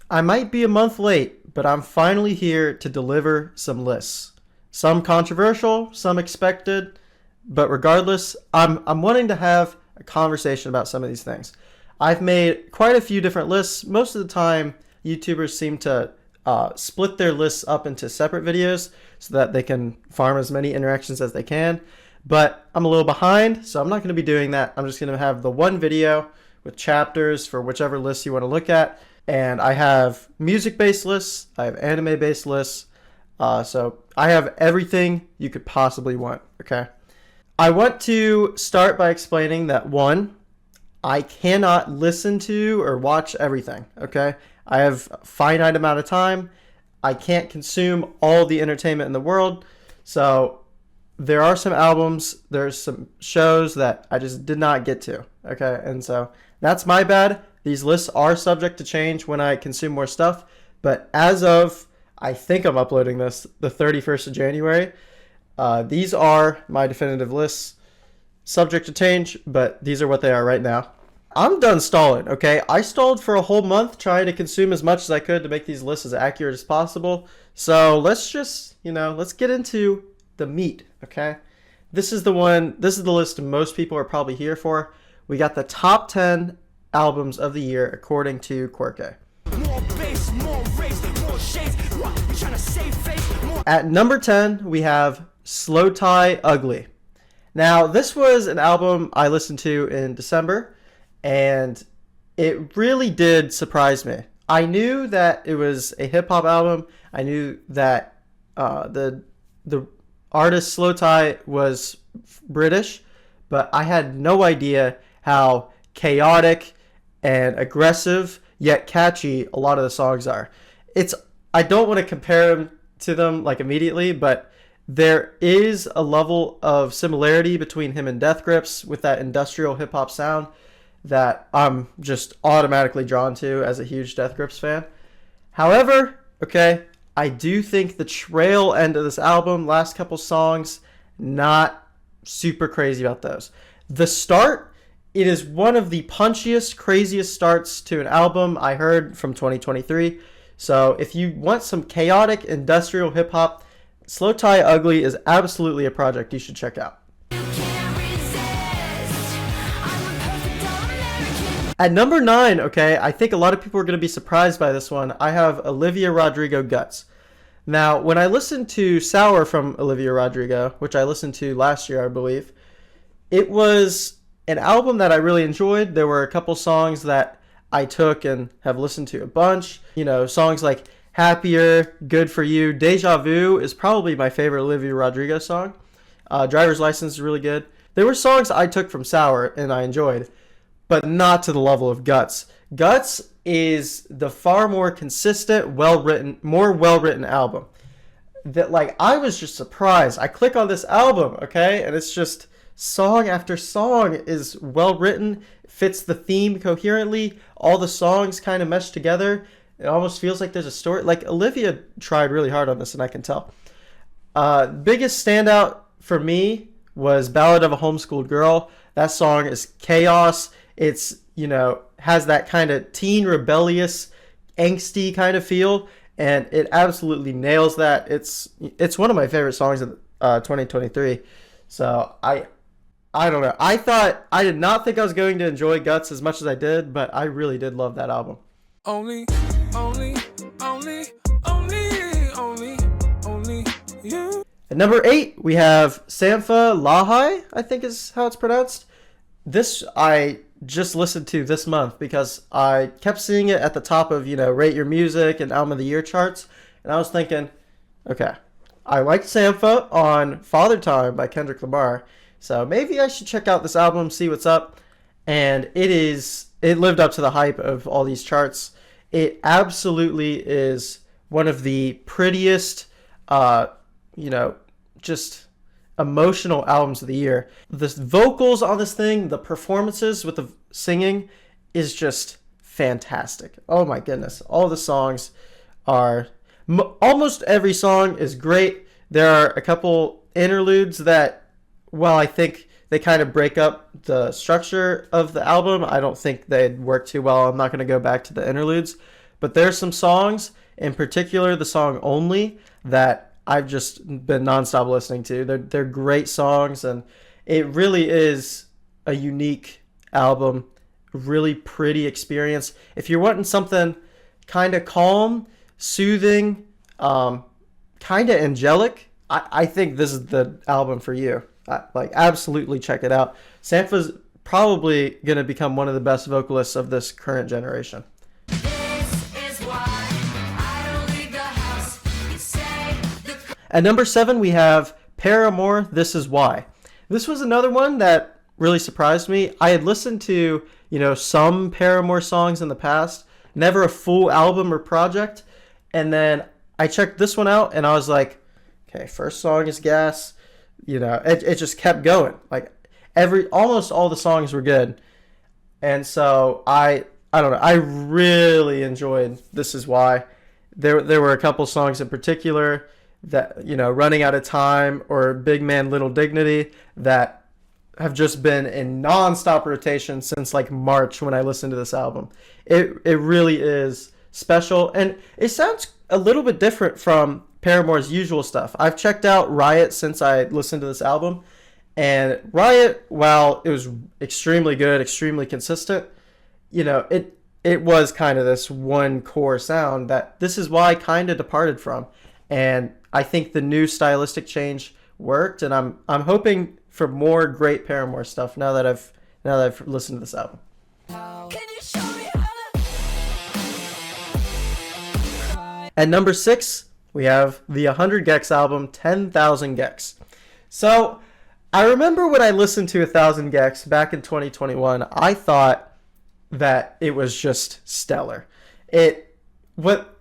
I might be a month late, but I'm finally here to deliver some lists. Some controversial, some expected, but regardless, I'm wanting to have a conversation about some of these things. I've made quite a few different lists. Most of the time, YouTubers seem to split their lists up into separate videos so that they can farm as many interactions as they can. But I'm a little behind, so I'm not going to be doing that. I'm just going to have the one video with chapters for whichever list you want to look at. And I have music-based lists. I have anime-based lists. So I have everything you could possibly want, okay? I want to start by explaining that, one, I cannot listen to or watch everything, okay? I have a finite amount of time. I can't consume all the entertainment in the world. So there are some albums, there's some shows that I just did not get to, okay? And so that's my bad. These lists are subject to change when I consume more stuff. But as of, I think I'm uploading this the 31st of January, these are my definitive lists, subject to change, but these are what they are right now. I'm done stalling, okay? I stalled for a whole month trying to consume as much as I could to make these lists as accurate as possible. So let's just, let's get into the meat, okay? This is the list most people are probably here for. We got the top 10 albums of the year according to Quirkay. At number 10, we have Slow Tie Ugly. Now, this was an album I listened to in December, and it really did surprise me. I knew that it was a hip-hop album. I knew that the artist Slow Tie was British, but I had no idea how chaotic and aggressive yet catchy a lot of the songs are. I don't want to compare them to them like immediately, but there is a level of similarity between him and Death Grips with that industrial hip hop sound that I'm just automatically drawn to as a huge Death Grips fan. However, okay, I do think the trail end of this album, last couple songs, not super crazy about those. The start, it is one of the punchiest, craziest starts to an album I heard from 2023. So if you want some chaotic industrial hip hop, Slow Tie Ugly is absolutely a project you should check out. At number 9, okay, I think a lot of people are going to be surprised by this one. I have Olivia Rodrigo Guts. Now, when I listened to Sour from Olivia Rodrigo, which I listened to last year, I believe, it was an album that I really enjoyed. There were a couple songs that I took and have listened to a bunch. Songs like Happier, Good For You, Deja Vu is probably my favorite Olivia Rodrigo song. Driver's License is really good. There were songs I took from Sour and I enjoyed, but not to the level of Guts. Guts is the far more consistent, more well-written album. That I was just surprised. I click on this album, okay, and it's just song after song is well-written, fits the theme coherently. All the songs kind of mesh together. It almost feels like there's a story. Olivia tried really hard on this, and I can tell. Biggest standout for me was Ballad of a Homeschooled Girl. That song is chaos. It's, has that kind of teen rebellious, angsty kind of feel, and it absolutely nails that. It's one of my favorite songs of 2023. So I don't know. I did not think I was going to enjoy Guts as much as I did, but I really did love that album. Only you. At number 8, we have Sampha Lahai, I think is how it's pronounced. This I just listened to this month because I kept seeing it at the top of, Rate Your Music and Album of the Year charts. And I was thinking, okay, I liked Sampha on Father Time by Kendrick Lamar. So maybe I should check out this album, see what's up. And it lived up to the hype of all these charts. It absolutely is one of the prettiest, just emotional albums of the year. The vocals on this thing, the performances with the singing is just fantastic. Oh my goodness. All the songs are, almost every song is great. There are a couple interludes that, while I think they kind of break up the structure of the album, I don't think they'd work too well. I'm not going to go back to the interludes, But there's some songs, in particular the song Only, that I've just been nonstop listening to. They're great songs, and it really is a unique album, really pretty experience. If you're wanting something kind of calm, soothing, kind of angelic, I think this is the album for you. Absolutely check it out. Sampha's probably going to become one of the best vocalists of this current generation. At number 7, we have Paramore, This Is Why. This was another one that really surprised me. I had listened to, some Paramore songs in the past, never a full album or project. And then I checked this one out and I was like, okay, first song is gas. It just kept going. Almost all the songs were good. And so I don't know, I really enjoyed This Is Why. There were a couple songs in particular that, Running Out of Time or Big Man Little Dignity, that have just been in non-stop rotation since March when I listened to this album. It really is special, and it sounds a little bit different from Paramore's usual stuff. I've checked out Riot since I listened to this album, and Riot, while it was extremely good, extremely consistent, it was kind of this one core sound that This Is Why kind of departed from. And I think the new stylistic change worked, and I'm hoping for more great Paramore stuff now that I've listened to this album. Can you show me how to... At number 6, we have the 100 gecs album, 10,000 gecs. So I remember when I listened to 1,000 gecs back in 2021, I thought that it was just stellar. What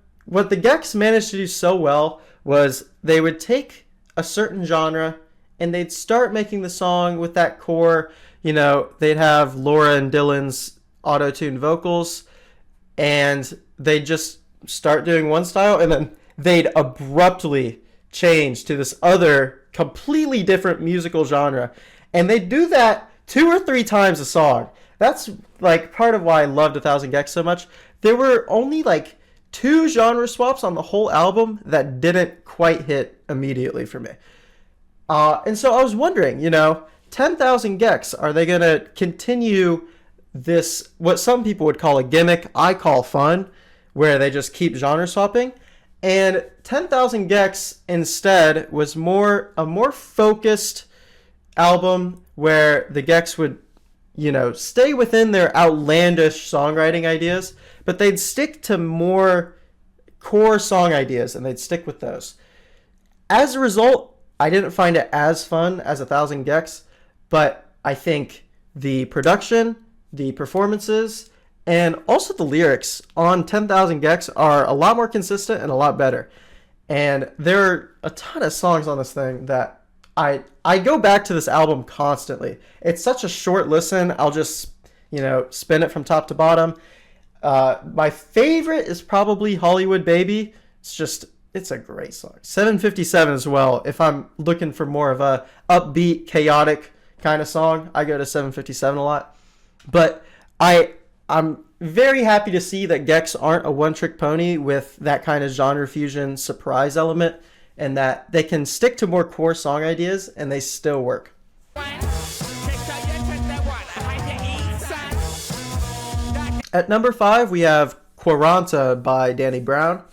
the gecs managed to do so well was they would take a certain genre and they'd start making the song with that core. They'd have Laura and Dylan's auto-tuned vocals, and they'd just start doing one style, and then they'd abruptly change to this other completely different musical genre. And they'd do that 2 or 3 times a song. That's part of why I loved 1,000 gecs so much. There were only 2 genre swaps on the whole album that didn't quite hit immediately for me. And so I was wondering, 10,000 gecs, are they going to continue this, what some people would call a gimmick, I call fun, where they just keep genre swapping? And 10,000 gecs instead was a more focused album where the gecs would, stay within their outlandish songwriting ideas, but they'd stick to more core song ideas, and they'd stick with those. As a result, I didn't find it as fun as 1,000 gecs, but I think the production, the performances, and also the lyrics on 10,000 gecs are a lot more consistent and a lot better. And there are a ton of songs on this thing that I go back to this album constantly. It's such a short listen. I'll just, spin it from top to bottom. My favorite is probably Hollywood Baby. It's a great song. 757 as well. If I'm looking for more of a upbeat, chaotic kind of song, I go to 757 a lot. But I'm very happy to see that gecs aren't a one-trick pony with that kind of genre fusion surprise element, and that they can stick to more core song ideas and they still work. At number 5, we have Quaranta by Danny Brown.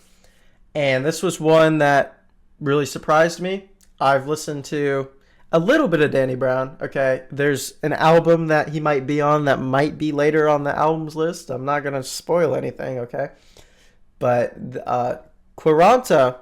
And this was one that really surprised me. I've listened to a little bit of Danny Brown. Okay, there's an album that he might be on that might be later on the albums list. I'm not going to spoil anything, okay? But Quaranta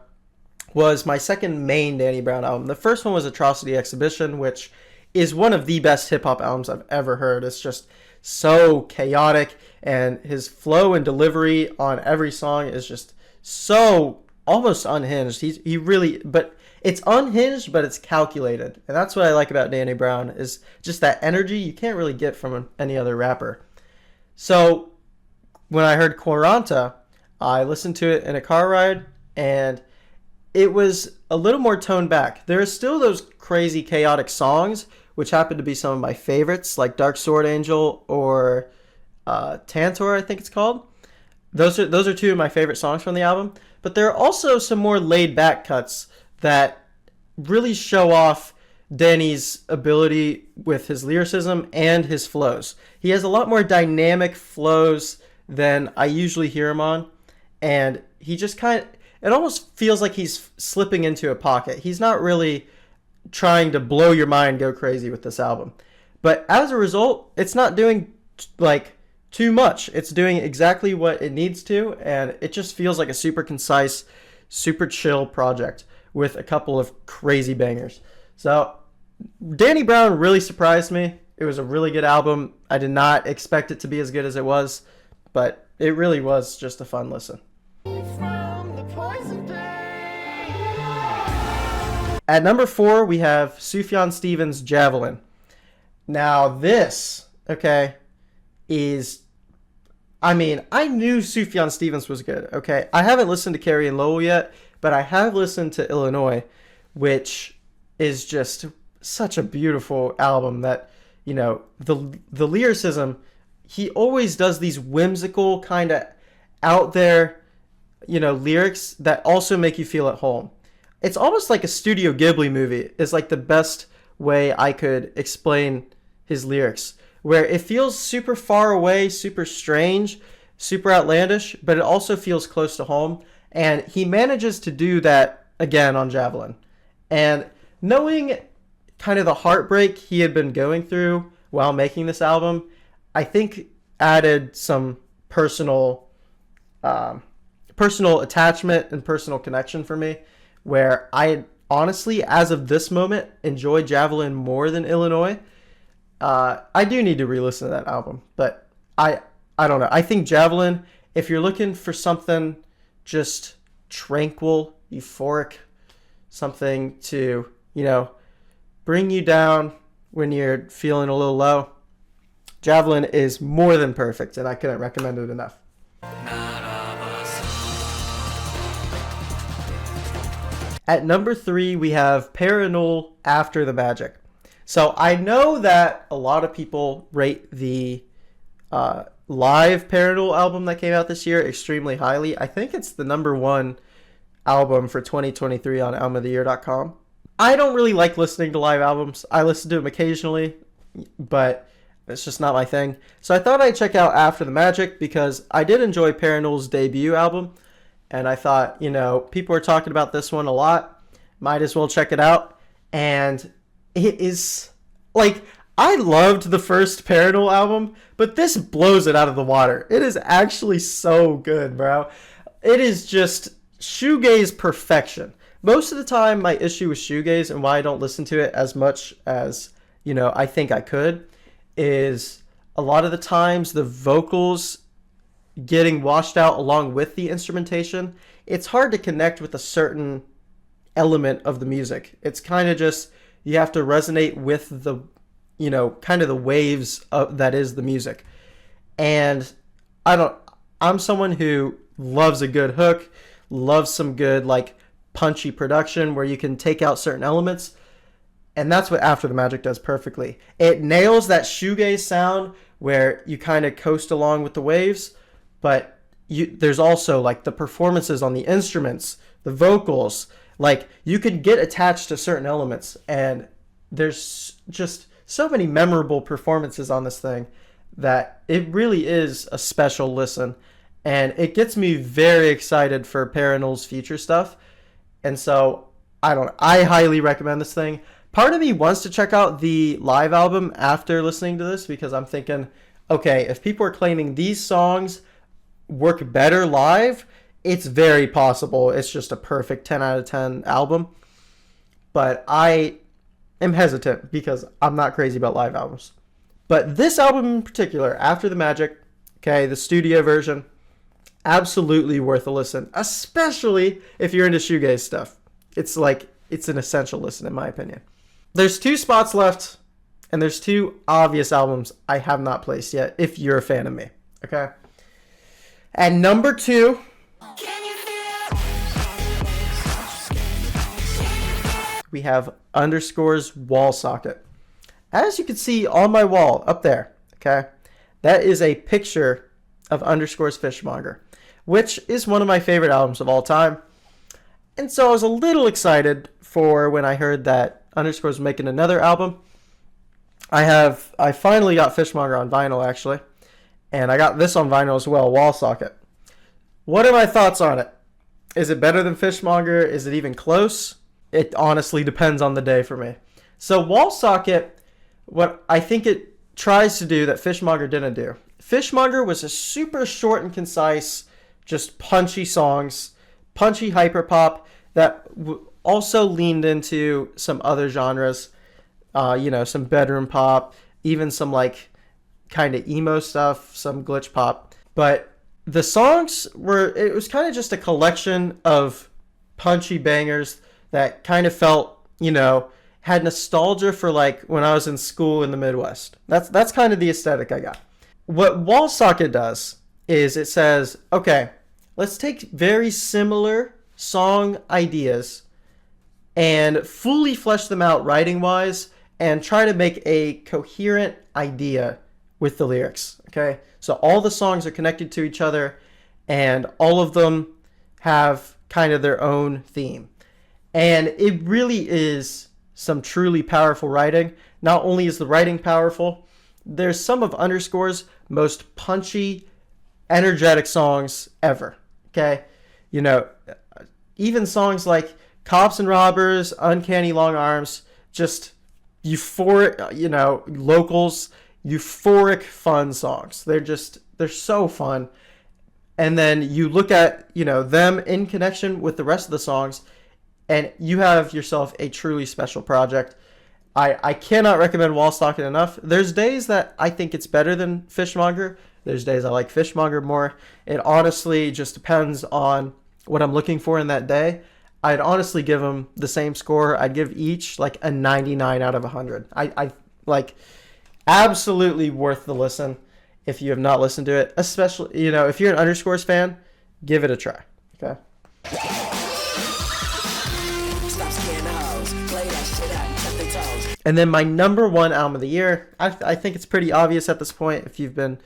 was my second main Danny Brown album. The first one was Atrocity Exhibition, which is one of the best hip-hop albums I've ever heard. It's just so chaotic, and his flow and delivery on every song is just so almost unhinged. But it's unhinged, but it's calculated. And that's what I like about Danny Brown, is just that energy you can't really get from any other rapper. So when I heard Quaranta, I listened to it in a car ride, and it was a little more toned back. There are still those crazy chaotic songs, which happen to be some of my favorites, like Dark Sword Angel or Tantor, I think it's called. those are two of my favorite songs from the album. But there are also some more laid back cuts that really show off Danny's ability with his lyricism and his flows. He has a lot more dynamic flows than I usually hear him on, and he just it almost feels like he's slipping into a pocket. He's not really trying to blow your mind, go crazy with this album. But as a result, it's not doing like too much. It's doing exactly what it needs to, and it just feels like a super concise, super chill project with a couple of crazy bangers. So Danny Brown really surprised me. It was a really good album. I did not expect it to be as good as it was, but it really was just a fun listen. At number 4, we have Sufjan Stevens' Javelin. Now this, okay, is, I mean, I knew Sufjan Stevens was good, okay? I haven't listened to Carrie and Lowell yet, but I have listened to Illinois, which is just such a beautiful album that, you know, the lyricism, he always does these whimsical kind of out there, you know, lyrics that also make you feel at home. It's almost like a Studio Ghibli movie is like the best way I could explain his lyrics, where it feels super far away, super strange, super outlandish, but it also feels close to home. And he manages to do that again on Javelin. And knowing kind of the heartbreak he had been going through while making this album, I think added some personal attachment and personal connection for me, where I honestly, as of this moment, enjoy Javelin more than Illinois. I do need to re-listen to that album, but I don't know. I think Javelin, if you're looking for something just tranquil, euphoric, something to, you know, bring you down when you're feeling a little low, Javelin is more than perfect, and I couldn't recommend it enough. At number 3, we have Parannoul After the Magic. So I know that a lot of people rate the live Parannoul album that came out this year extremely highly. I think it's the number 1 album for 2023 on albumoftheyear.com. I don't really like listening to live albums. I listen to them occasionally, but it's just not my thing. So I thought I'd check out After the Magic because I did enjoy Parannoul's debut album. And I thought, you know, people are talking about this one a lot. Might as well check it out. And it is, like, I loved the first Parannoul album, but this blows it out of the water. It is actually so good, bro. It is just shoegaze perfection. Most of the time, my issue with shoegaze and why I don't listen to it as much as, you know, I think I could is a lot of the times the vocals getting washed out along with the instrumentation, it's hard to connect with a certain element of the music. It's kind of just, you have to resonate with the, you know, kind of the waves of, that is the music. And I'm someone who loves a good hook, loves some good, like, punchy production where you can take out certain elements. And that's what After the Magic does perfectly. It nails that shoegaze sound where you kind of coast along with the waves, but there's also, like, the performances on the instruments, the vocals, like, you could get attached to certain elements, and there's just so many memorable performances on this thing that it really is a special listen, and it gets me very excited for Parannoul's future stuff. And so I highly recommend this thing. Part of me wants to check out the live album after listening to this because I'm thinking, okay, if people are claiming these songs work better live, it's very possible it's just a perfect 10 out of 10 album. But I am hesitant because I'm not crazy about live albums. But this album in particular, After the Magic, okay, the studio version, absolutely worth a listen, especially if you're into shoegaze stuff. It's an essential listen in my opinion. There's 2 spots left, and there's 2 obvious albums I have not placed yet if you're a fan of me, okay? At number 2, we have Underscore's Wall Socket. As you can see on my wall up there, okay, that is a picture of Underscore's Fishmonger. which is one of my favorite albums of all time. And so I was a little excited for when I heard that Underscore was making another album. I finally got Fishmonger on vinyl, actually. And I got this on vinyl as well, Wall Socket. What are my thoughts on it? Is it better than Fishmonger? Is it even close? It honestly depends on the day for me. So Wall Socket, what I think it tries to do that Fishmonger didn't do. Fishmonger was a super short and concise, just punchy songs, punchy hyperpop that also leaned into some other genres, some bedroom pop, even some like kind of emo stuff, some glitch pop. But the songs it was kind of just a collection of punchy bangers that kind of felt, had nostalgia for like when I was in school in the Midwest. That's kind of the aesthetic I got. What Wall Socket does is it says, okay, let's take very similar song ideas and fully flesh them out writing wise and try to make a coherent idea with the lyrics. Okay, so all the songs are connected to each other and all of them have kind of their own theme. And it really is some truly powerful writing. Not only is the writing powerful, there's some of Underscore's most punchy, energetic songs ever. Okay, even songs like Cops and Robbers, Uncanny Long Arms, just euphoric, Locals, euphoric fun songs. They're so fun. And then you look at, them in connection with the rest of the songs, and you have yourself a truly special project. I cannot recommend Wall Socket enough. There's days that I think it's better than Fishmonger. There's days I like Fishmonger more. It honestly just depends on what I'm looking for in that day. I'd honestly give them the same score. I'd give each like a 99 out of 100. I like absolutely worth the listen if you have not listened to it. Especially, if you're an Underscores fan, give it a try. Okay. And then my number one album of the year, I think it's pretty obvious at this point if you've been,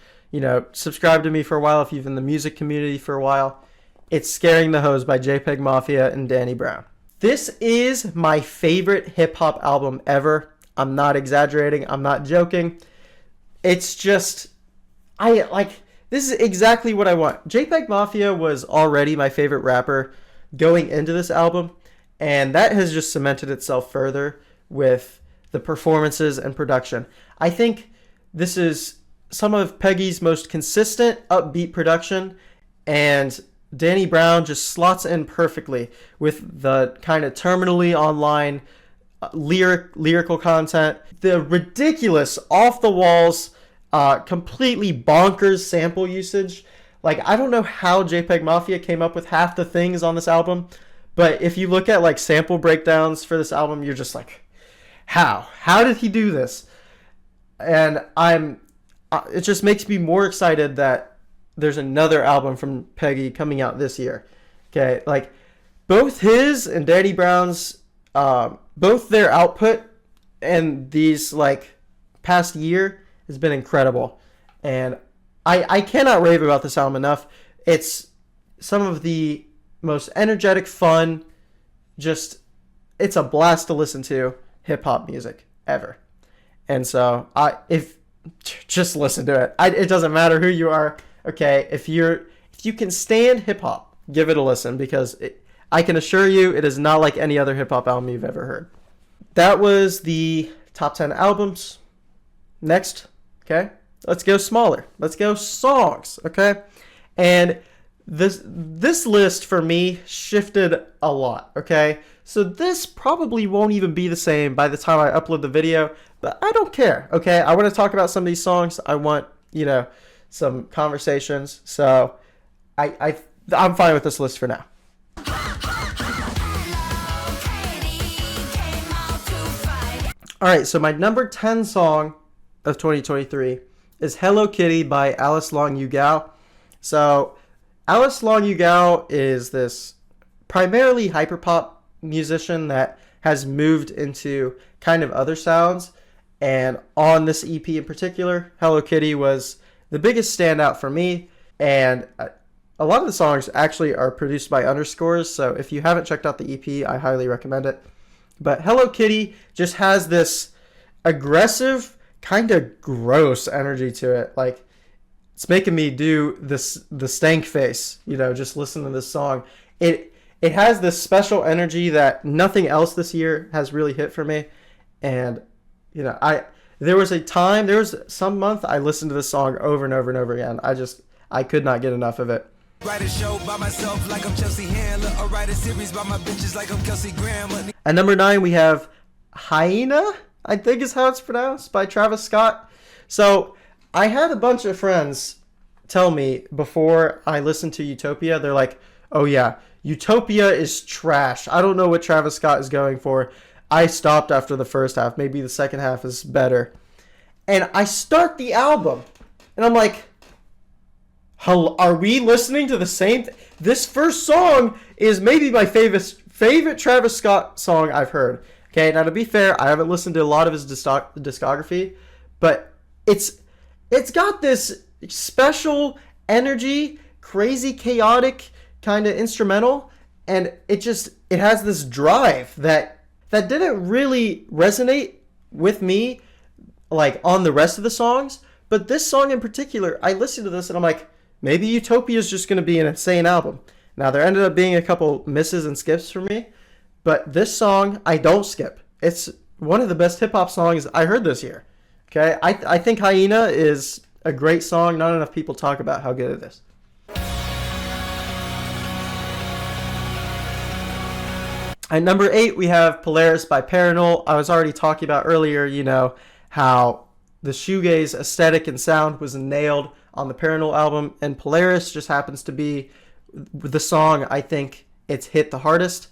subscribed to me for a while, if you've been in the music community for a while. It's Scaring the Hose by JPEG Mafia and Danny Brown. This is my favorite hip-hop album ever. I'm not exaggerating. I'm not joking. It's just, this is exactly what I want. JPEG Mafia was already my favorite rapper going into this album, and that has just cemented itself further with the performances and production. I think this is some of Peggy's most consistent, upbeat production, and Danny Brown just slots in perfectly with the kind of terminally online lyrical content, the ridiculous off-the-walls, completely bonkers sample usage. Like, I don't know how JPEG Mafia came up with half the things on this album, but if you look at like sample breakdowns for this album, you're just like, how did he do this? And it just makes me more excited that there's another album from Peggy coming out this year. Okay, like both his and Danny Brown's, both their output and these like past year has been incredible. And I cannot rave about this album enough. It's some of the most energetic, fun, just, it's a blast to listen to hip-hop music ever. And so just listen to it. It doesn't matter who you are. Okay, if you can stand hip-hop, give it a listen, because I can assure you it is not like any other hip-hop album you've ever heard. That was the top 10 albums. Next, okay, let's go smaller. Let's go songs, okay? And this list for me shifted a lot, okay? So this probably won't even be the same by the time I upload the video, but I don't care, okay? I want to talk about some of these songs. I want, some conversations. So I'm fine with this list for now. All right, so my number 10 song of 2023 is Hello Kitty by Alice Long Yu-Gao. So Alice Long Yu-Gao is this primarily hyperpop musician that has moved into kind of other sounds. And on this EP in particular, Hello Kitty was the biggest standout for me. And a lot of the songs actually are produced by Underscores, so if you haven't checked out the EP, I highly recommend it. But Hello Kitty just has this aggressive, kind of gross energy to it. Like, it's making me do the stank face, just listen to this song. It has this special energy that nothing else this year has really hit for me. And, there was some month I listened to this song over and over and over again. I could not get enough of it. Write a show by myself like I'm Chelsea Handler, or write a series by my bitches like I'm Kelsey Grammer. At number 9, we have Hyena, I think is how it's pronounced, by Travis Scott. So I had a bunch of friends tell me before I listened to Utopia, they're like, oh yeah, Utopia is trash. I don't know what Travis Scott is going for. I stopped after the first half. Maybe the second half is better. And I start the album, and I'm like, are we listening to the same thing? This first song is maybe my favorite Travis Scott song I've heard. Okay, now to be fair, I haven't listened to a lot of his discography, but it's got this special energy, crazy, chaotic kind of instrumental, and it has this drive that didn't really resonate with me like on the rest of the songs, but this song in particular, I listened to this and I'm like, maybe Utopia is just going to be an insane album. Now, there ended up being a couple misses and skips for me, but this song, I don't skip. It's one of the best hip-hop songs I heard this year. Okay, I think Hyena is a great song. Not enough people talk about how good it is. At number 8, we have Polaris by Paranol. I was already talking about earlier, how the shoegaze aesthetic and sound was nailed on the Paranol album, and Polaris just happens to be the song I think it's hit the hardest.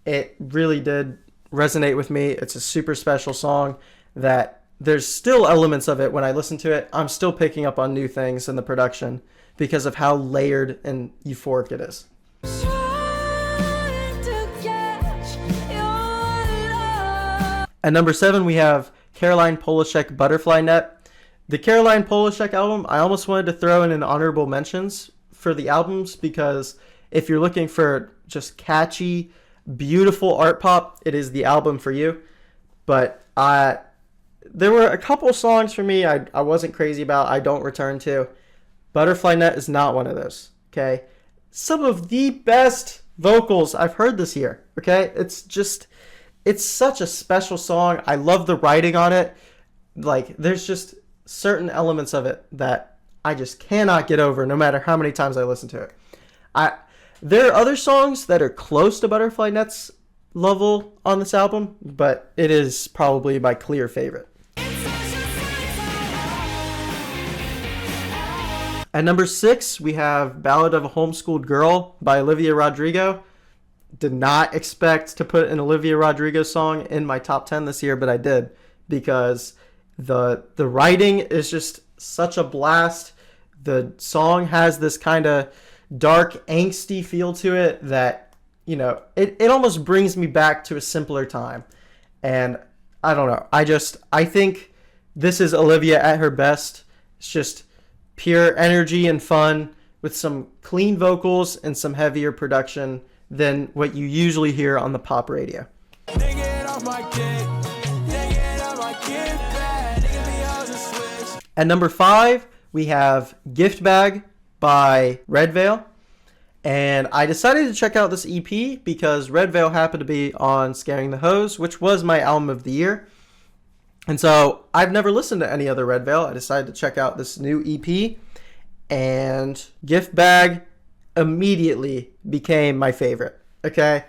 It really did resonate with me. It's a super special song that there's still elements of it when I listen to it. I'm still picking up on new things in the production because of how layered and euphoric it is. At number 7, we have Caroline Polachek, Butterfly Net. The Caroline Polachek album, I almost wanted to throw in an honorable mentions for the albums, because if you're looking for just catchy, beautiful art pop, it is the album for you. But there were a couple songs for me I wasn't crazy about, I don't return to. Butterfly Net is not one of those, okay? Some of the best vocals I've heard this year, okay? It's such a special song. I love the writing on it. Like, there's just certain elements of it that I just cannot get over no matter how many times I listen to it. There are other songs that are close to Butterfly Net's level on this album, but it is probably my clear favorite. At number 6, we have Ballad of a Homeschooled Girl by Olivia Rodrigo. Did not expect to put an Olivia Rodrigo song in my top 10 this year, but I did, because the writing is just such a blast. The song has this kind of dark, angsty feel to it that, it almost brings me back to a simpler time. And I don't know. I think this is Olivia at her best. It's just pure energy and fun with some clean vocals and some heavier production than what you usually hear on the pop radio. At number 5, we have Gift Bag by Red Veil. And I decided to check out this EP because Red Veil happened to be on Scaring the Hose, which was my album of the year. And so I've never listened to any other Red Veil. I decided to check out this new EP. And Gift Bag immediately became my favorite. Okay,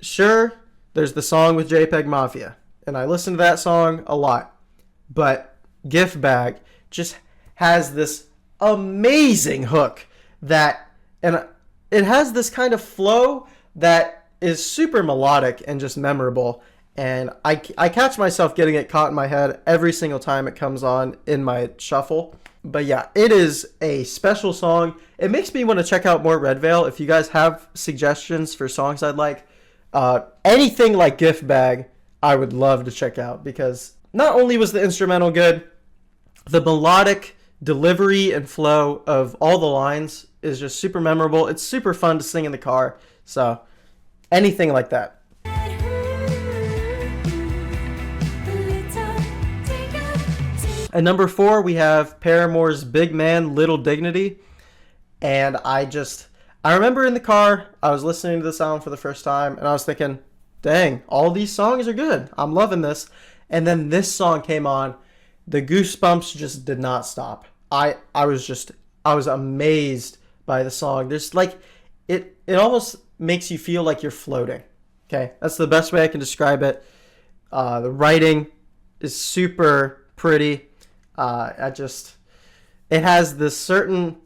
sure, there's the song with JPEG Mafia, and I listen to that song a lot, but Gift Bag just has this amazing hook and it has this kind of flow that is super melodic and just memorable, and I catch myself getting it caught in my head every single time it comes on in my shuffle. But yeah, it is a special song. It makes me want to check out more Red Veil. If you guys have suggestions for songs I'd like, anything like Gift Bag, I would love to check out, because not only was the instrumental good, the melodic delivery and flow of all the lines is just super memorable. It's super fun to sing in the car. So anything like that. At number 4, we have Paramore's Big Man, Little Dignity. And I remember in the car, I was listening to this album for the first time, and I was thinking, dang, all these songs are good. I'm loving this. And then this song came on. The goosebumps just did not stop. I was amazed by the song. There's like, it almost makes you feel like you're floating. Okay, that's the best way I can describe it. The writing is super pretty. It has this certain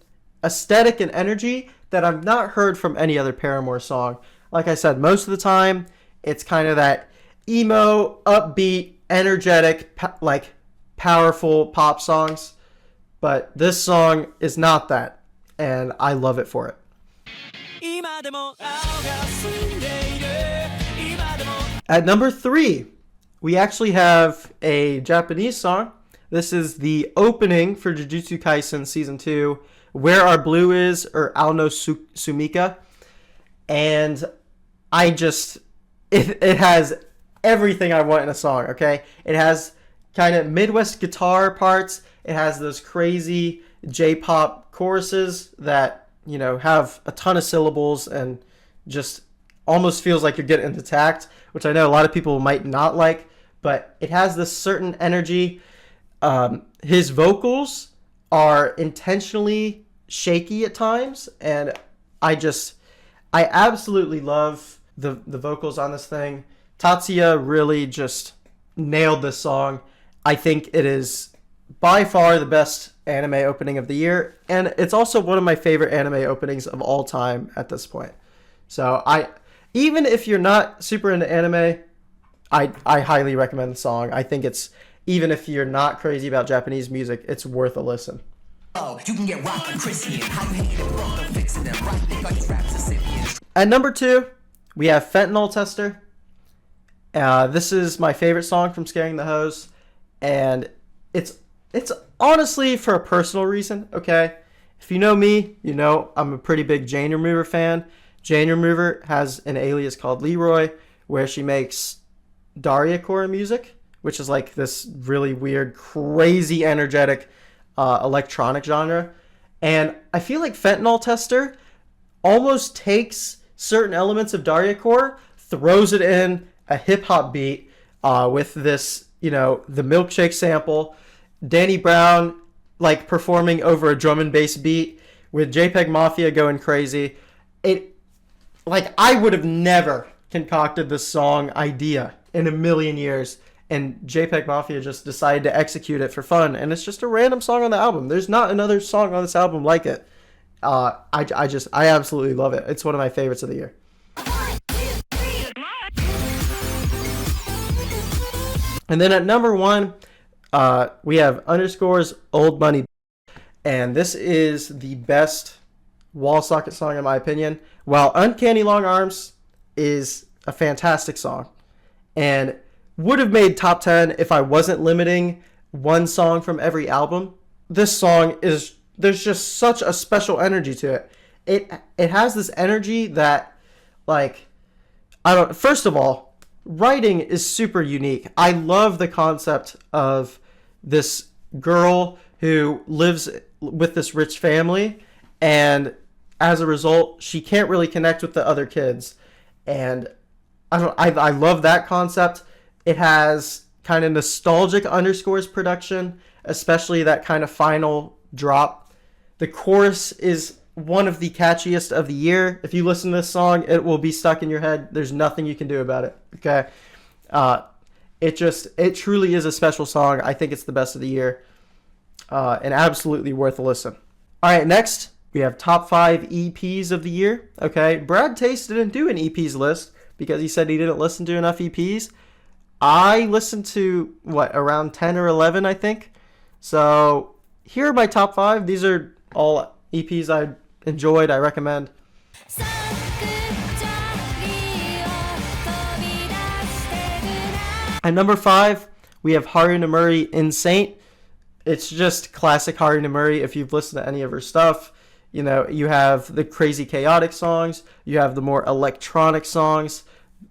aesthetic and energy that I've not heard from any other Paramore song. Like I said, most of the time, it's kind of that emo, upbeat, energetic, like powerful pop songs. But this song is not that, and I love it for it. At number 3, we actually have a Japanese song. This is the opening for Jujutsu Kaisen Season 2, Where Our Blue Is, or Ao Sumika. And it has everything I want in a song, okay? It has kind of Midwest guitar parts. It has those crazy J-pop choruses that, have a ton of syllables and just almost feels like you're getting attacked, which I know a lot of people might not like, but it has this certain energy. His vocals are intentionally shaky at times, and I absolutely love the vocals on this thing. Tatsuya really just nailed this song. I think it is by far the best anime opening of the year, and it's also one of my favorite anime openings of all time at this point. So even if you're not super into anime, I highly recommend the song. I think even if you're not crazy about Japanese music, it's worth a listen. You can get rock and Christian. How you hate it, bro, don't fix it, them right there, these raps are Scythian. At number 2, we have Fentanyl Tester. This is my favorite song from Scaring the Hose, and it's honestly for a personal reason, okay? If you know me, you know I'm a pretty big Jane Remover fan. Jane Remover has an alias called Leroy, where she makes Dariecore music, which is like this really weird, crazy, energetic electronic genre. And I feel like Fentanyl Tester almost takes certain elements of Dariecore, throws it in a hip-hop beat with this, the milkshake sample, Danny Brown like performing over a drum and bass beat with JPEG Mafia going crazy. I would have never concocted this song idea in a million years, and JPEG Mafia just decided to execute it for fun, and it's just a random song on the album. There's not another song on this album like it. I absolutely love it. It's one of my favorites of the year. And then at number 1, we have Underscore's Old Money, and this is the best wall socket song in my opinion. While Uncanny Long Arms is a fantastic song and would have made top 10 if I wasn't limiting one song from every album, this song there's just such a special energy to it. It has this energy that, first of all, writing is super unique. I love the concept of this girl who lives with this rich family, and as a result, she can't really connect with the other kids. And I love that concept. It has kind of nostalgic Underscores production, especially that kind of final drop. The chorus is one of the catchiest of the year. If you listen to this song, it will be stuck in your head. There's nothing you can do about it. Okay. It truly is a special song. I think it's the best of the year. And absolutely worth a listen. All right, next we have top 5 EPs of the year. Okay, Brad Taste didn't do an EPs list because he said he didn't listen to enough EPs. I listened to around 10 or 11, I think. So here are my top 5. These are all EPs I enjoyed. I recommend. At number 5, we have Haru Nomuri in Saint. It's just classic Haru Nomuri. If you've listened to any of her stuff, You know, you have the crazy chaotic songs, you have the more electronic songs,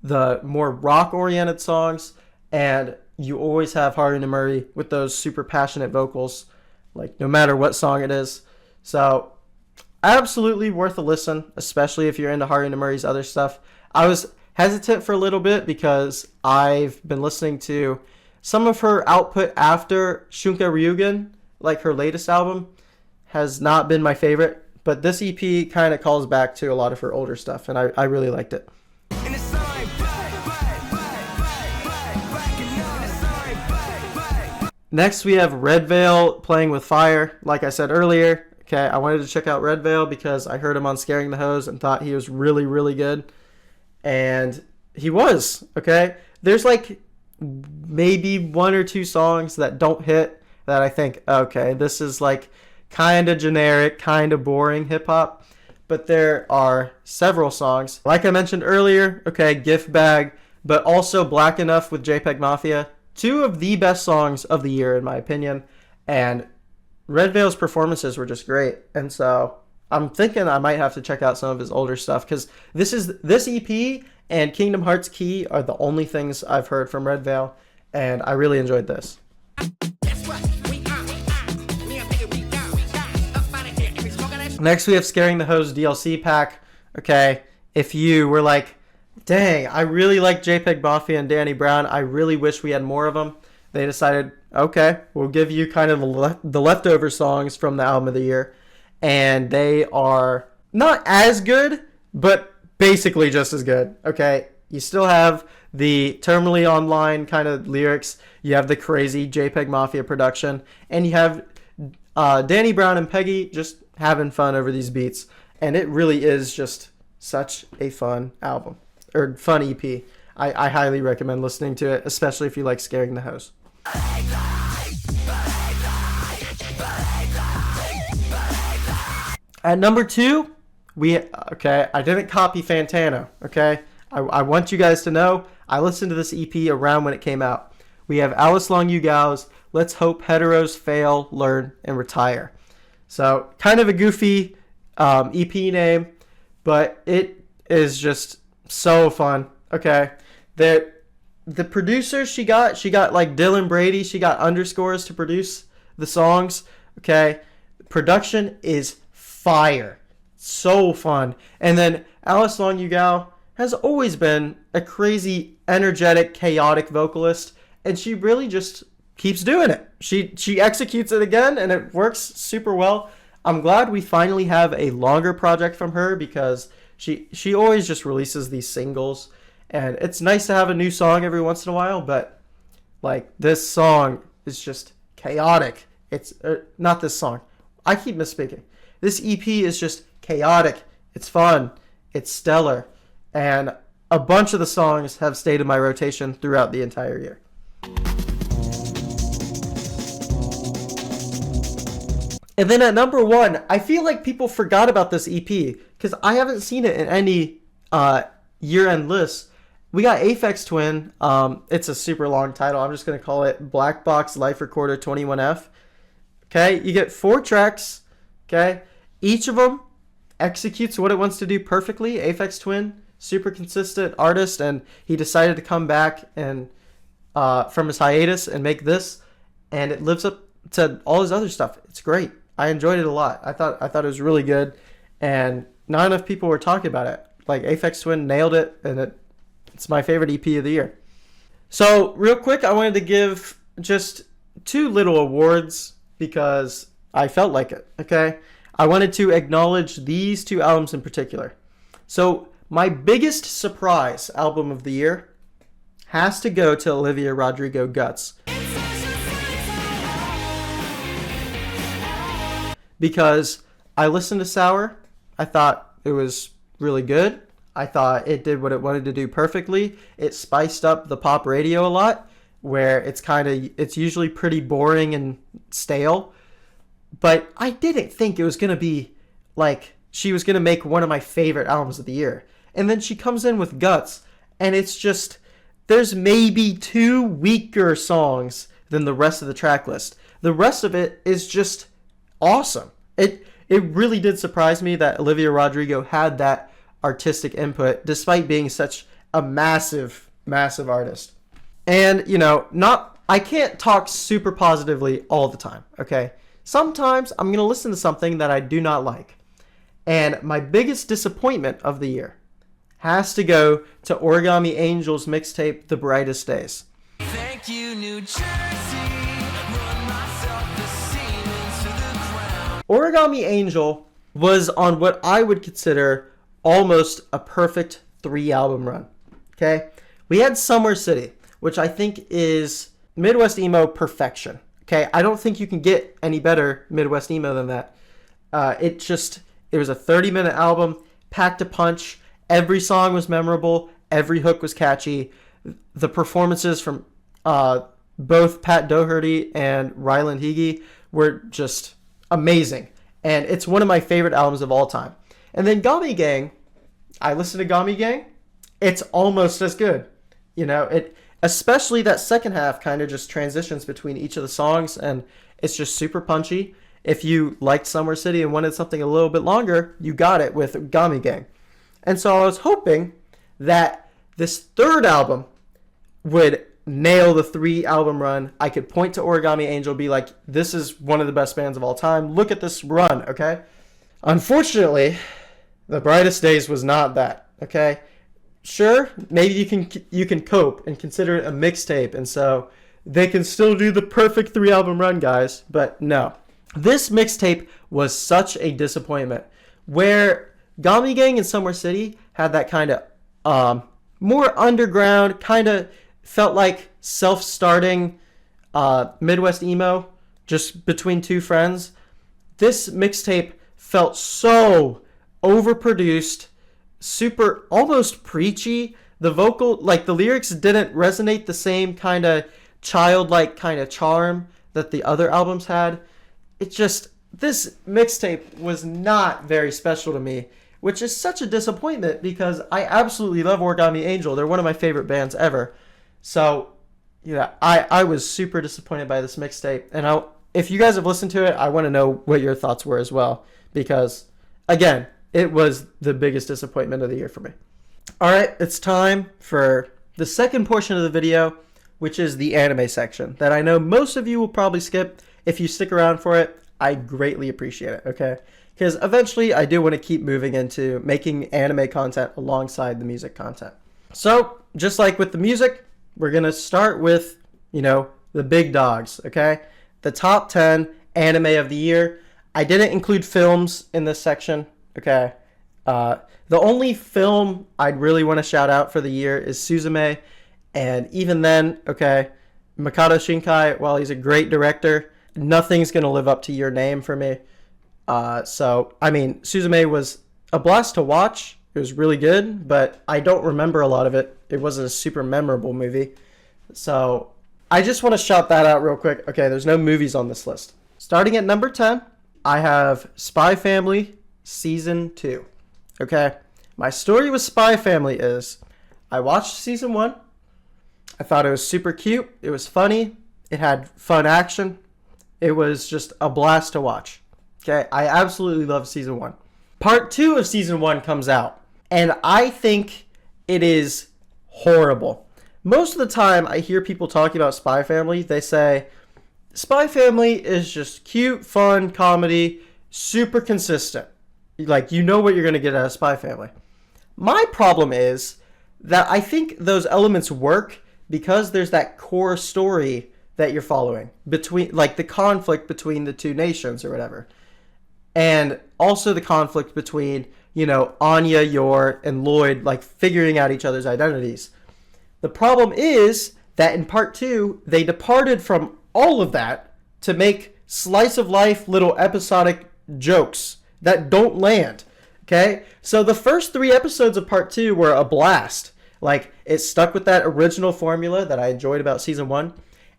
the more rock oriented songs, and you always have Hardy and Murray with those super passionate vocals, like no matter what song it is. So absolutely worth a listen, especially if you're into Hardy and Murray's other stuff. I was hesitant for a little bit because I've been listening to some of her output after Shunka Ryugen, like her latest album, has not been my favorite. But this EP kind of calls back to a lot of her older stuff, and I really liked it. Next, we have Red Veil playing with fire. Like I said earlier, okay, I wanted to check out Red Veil because I heard him on Scaring the Hose and thought he was really, really good. And he was, okay? There's like maybe one or two songs that don't hit that I think, okay, this is like kind of generic, kind of boring hip-hop. But there are several songs. Like I mentioned earlier, okay, Gift Bag, but also Black Enough with JPEG Mafia. Two of the best songs of the year, in my opinion. And Red Veil's performances were just great. And so I'm thinking I might have to check out some of his older stuff, because this EP and Kingdom Hearts Key are the only things I've heard from Red Veil, and I really enjoyed this. Next, we have Scaring the Hose DLC pack. Okay, if you were like, dang, I really like JPEG Mafia and Danny Brown, I really wish we had more of them, they decided, okay, we'll give you kind of the leftover songs from the album of the year. And they are not as good, but basically just as good, okay? You still have the Terminally Online kind of lyrics, you have the crazy JPEG Mafia production, and you have Danny Brown and Peggy just having fun over these beats. And it really is just such a fun album, or fun EP. I highly recommend listening to it, especially if you like Scaring the Hose. At number 2, I didn't copy Fantano, okay? I want you guys to know, I listened to this EP around when it came out. We have Alice Long You Gals, Let's Hope Heteros Fail, Learn, and Retire. So, kind of a goofy EP name, but it is just so fun, okay? The producers she got like Dylan Brady, she got underscores to produce the songs, okay? Production is fire. So fun. And then Alice Long You Gal has always been a crazy, energetic, chaotic vocalist, and she really just keeps doing it. She executes it again, and it works super well. I'm glad we finally have a longer project from her, because she always just releases these singles, and it's nice to have a new song every once in a while, but like this song is just chaotic. It's not this song. I keep misspeaking. This EP is just chaotic. It's fun. It's stellar. And a bunch of the songs have stayed in my rotation throughout the entire year. And then at number 1, I feel like people forgot about this EP because I haven't seen it in any year-end lists. We got Aphex Twin. It's a super long title. I'm just going to call it Black Box Life Recorder 21F. Okay, you get 4 tracks. Okay, each of them executes what it wants to do perfectly. Aphex Twin, super consistent artist, and he decided to come back and from his hiatus and make this, and it lives up to all his other stuff. It's great. I enjoyed it a lot. I thought it was really good, and not enough people were talking about it. Like, Aphex Twin nailed it, and it's my favorite EP of the year. So real quick, I wanted to give just 2 little awards because I felt like it, okay? I wanted to acknowledge these 2 albums in particular. So my biggest surprise album of the year has to go to Olivia Rodrigo Guts. Because I listened to Sour, I thought it was really good. I thought it did what it wanted to do perfectly. It spiced up the pop radio a lot, where it's usually pretty boring and stale. But I didn't think it was going to be like she was going to make one of my favorite albums of the year. And then she comes in with Guts, and it's just, there's maybe 2 weaker songs than the rest of the track list. The rest of it is just awesome. it really did surprise me that Olivia Rodrigo had that artistic input despite being such a massive, massive artist. And, I can't talk super positively all the time, okay? Sometimes I'm going to listen to something that I do not like. And my biggest disappointment of the year has to go to Origami Angel's mixtape, The Brightest Days. Thank you, New Jersey. Run my self-esteem into the ground. Origami Angel was on what I would consider almost a perfect 3-album run. Okay? We had Summer City, which I think is Midwest emo perfection. Okay? I don't think you can get any better Midwest emo than that. It was a 30-minute album, packed a punch. Every song was memorable. Every hook was catchy. The performances from both Pat Doherty and Ryland Hege were just amazing. And it's one of my favorite albums of all time. And then Gami Gang, I listened to Gami Gang. It's almost as good. Especially that second half kind of just transitions between each of the songs, and it's just super punchy. If you liked Summer City and wanted something a little bit longer, you got it with Gami Gang. And so I was hoping that this third album would nail the 3-album run. I could point to Origami Angel, be like, this is one of the best bands of all time. Look at this run, okay? Unfortunately, The Brightest Days was not that, okay? Sure, maybe you can cope and consider it a mixtape, and so they can still do the perfect 3-album run, guys, but no. This mixtape was such a disappointment, where Gami Gang and Summer City had that kind of more underground, kind of felt like self-starting Midwest emo, just between two friends. This mixtape felt so overproduced, super, almost preachy. The the lyrics didn't resonate the same kind of childlike kind of charm that the other albums had. This mixtape was not very special to me, which is such a disappointment because I absolutely love Origami Angel. They're one of my favorite bands ever. So, I was super disappointed by this mixtape. And if you guys have listened to it, I want to know what your thoughts were as well. Because, again, it was the biggest disappointment of the year for me. All right, it's time for the second portion of the video, which is the anime section that I know most of you will probably skip. If you stick around for it, I greatly appreciate it, okay? Because eventually I do want to keep moving into making anime content alongside the music content. So, just like with the music, we're going to start with, the big dogs, okay? The top 10 anime of the year. I didn't include films in this section, okay? The only film I'd really want to shout out for the year is Suzume. And even then, okay, Makoto Shinkai, while he's a great director, nothing's going to live up to Your Name for me. Suzume was a blast to watch. It was really good, but I don't remember a lot of it. It wasn't a super memorable movie. So I just want to shout that out real quick. Okay, there's no movies on this list. Starting at number 10, I have Spy Family Season 2. Okay, my story with Spy Family is I watched Season 1. I thought it was super cute. It was funny. It had fun action. It was just a blast to watch. Okay, I absolutely love Season 1. Part 2 of Season 1 comes out, and I think it is horrible. Most of the time I hear people talking about Spy Family, they say, Spy Family is just cute, fun, comedy, super consistent. Like, you know what you're going to get out of Spy Family. My problem is that I think those elements work because there's that core story that you're following, between, like, the conflict between the two nations or whatever. And also the conflict between, Anya, Yor, and Lloyd, like, figuring out each other's identities. The problem is that in part 2, they departed from all of that to make slice of life little episodic jokes that don't land. Okay? So the first 3 episodes of part 2 were a blast. Like, it stuck with that original formula that I enjoyed about Season 1.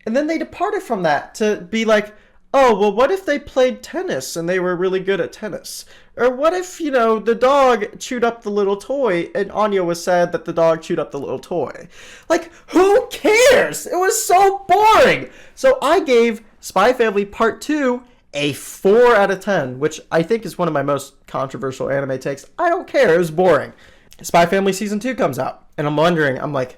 And then they departed from that to be like, oh, well, what if they played tennis and they were really good at tennis? Or what if, the dog chewed up the little toy and Anya was sad that the dog chewed up the little toy? Like, who cares? It was so boring. So I gave Spy Family Part 2 a 4 out of 10, which I think is one of my most controversial anime takes. I don't care. It was boring. Spy Family Season 2 comes out, and I'm wondering, I'm like,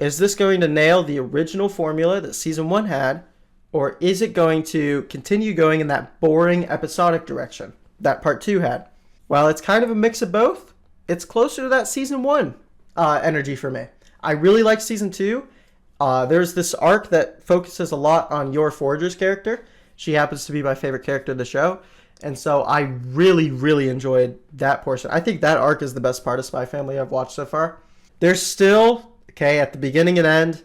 is this going to nail the original formula that Season 1 had, or is it going to continue going in that boring episodic direction that Part 2 had? Well, it's kind of a mix of both. It's closer to that Season 1 energy for me. I really like Season 2. There's this arc that focuses a lot on Yor Forger's character. She happens to be my favorite character of the show. And so I really, really enjoyed that portion. I think that arc is the best part of Spy Family I've watched so far. There's still, okay, at the beginning and end,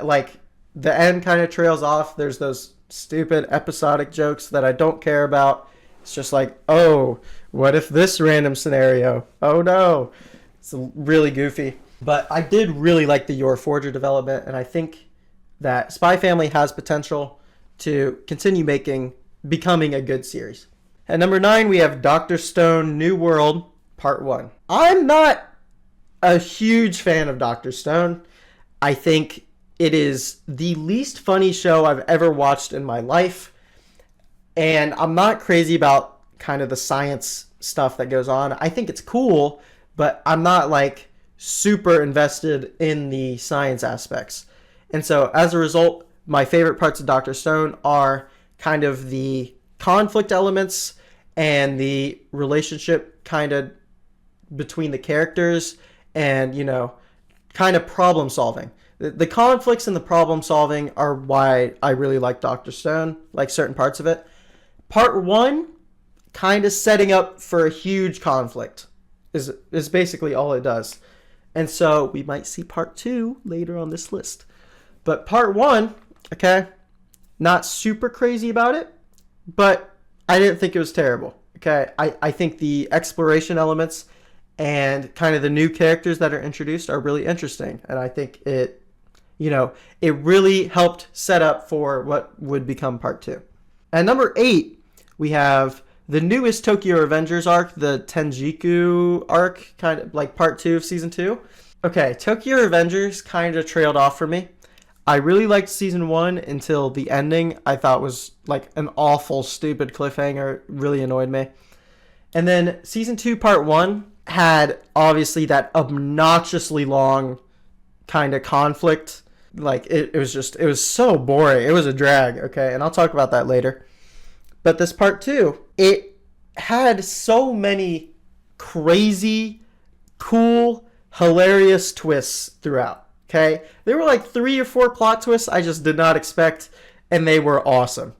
like, the end kind of trails off. There's those stupid episodic jokes that I don't care about. It's just like, oh, what if this random scenario? Oh, no. It's really goofy. But I did really like the Yor Forger development, and I think that Spy Family has potential to continue becoming a good series. At number 9, we have Dr. Stone New World Part 1. I'm not a huge fan of Dr. Stone. I think it is the least funny show I've ever watched in my life. And I'm not crazy about kind of the science stuff that goes on. I think it's cool, but I'm not like super invested in the science aspects. And so as a result, my favorite parts of Dr. Stone are kind of the conflict elements and the relationship kind of between the characters and, you know, kind of problem solving. The conflicts and the problem solving are why I really like Dr. Stone, like certain parts of it. Part 1, kind of setting up for a huge conflict is basically all it does. And so we might see Part 2 later on this list. But Part 1, okay, not super crazy about it, but I didn't think it was terrible. Okay, I think the exploration elements and kind of the new characters that are introduced are really interesting. And I think it really helped set up for what would become Part 2. At number 8, we have the newest Tokyo Revengers arc, the Tenjiku arc, kind of like Part 2 of Season 2. Okay, Tokyo Revengers kind of trailed off for me. I really liked Season 1 until the ending I thought was like an awful, stupid cliffhanger. It really annoyed me. And then Season 2 Part 1 had obviously that obnoxiously long kind of conflict. Like it was so boring. It was a drag, okay? And I'll talk about that later. But this Part 2, it had so many crazy, cool, hilarious twists throughout. Okay, there were like 3 or 4 plot twists I just did not expect, and they were awesome.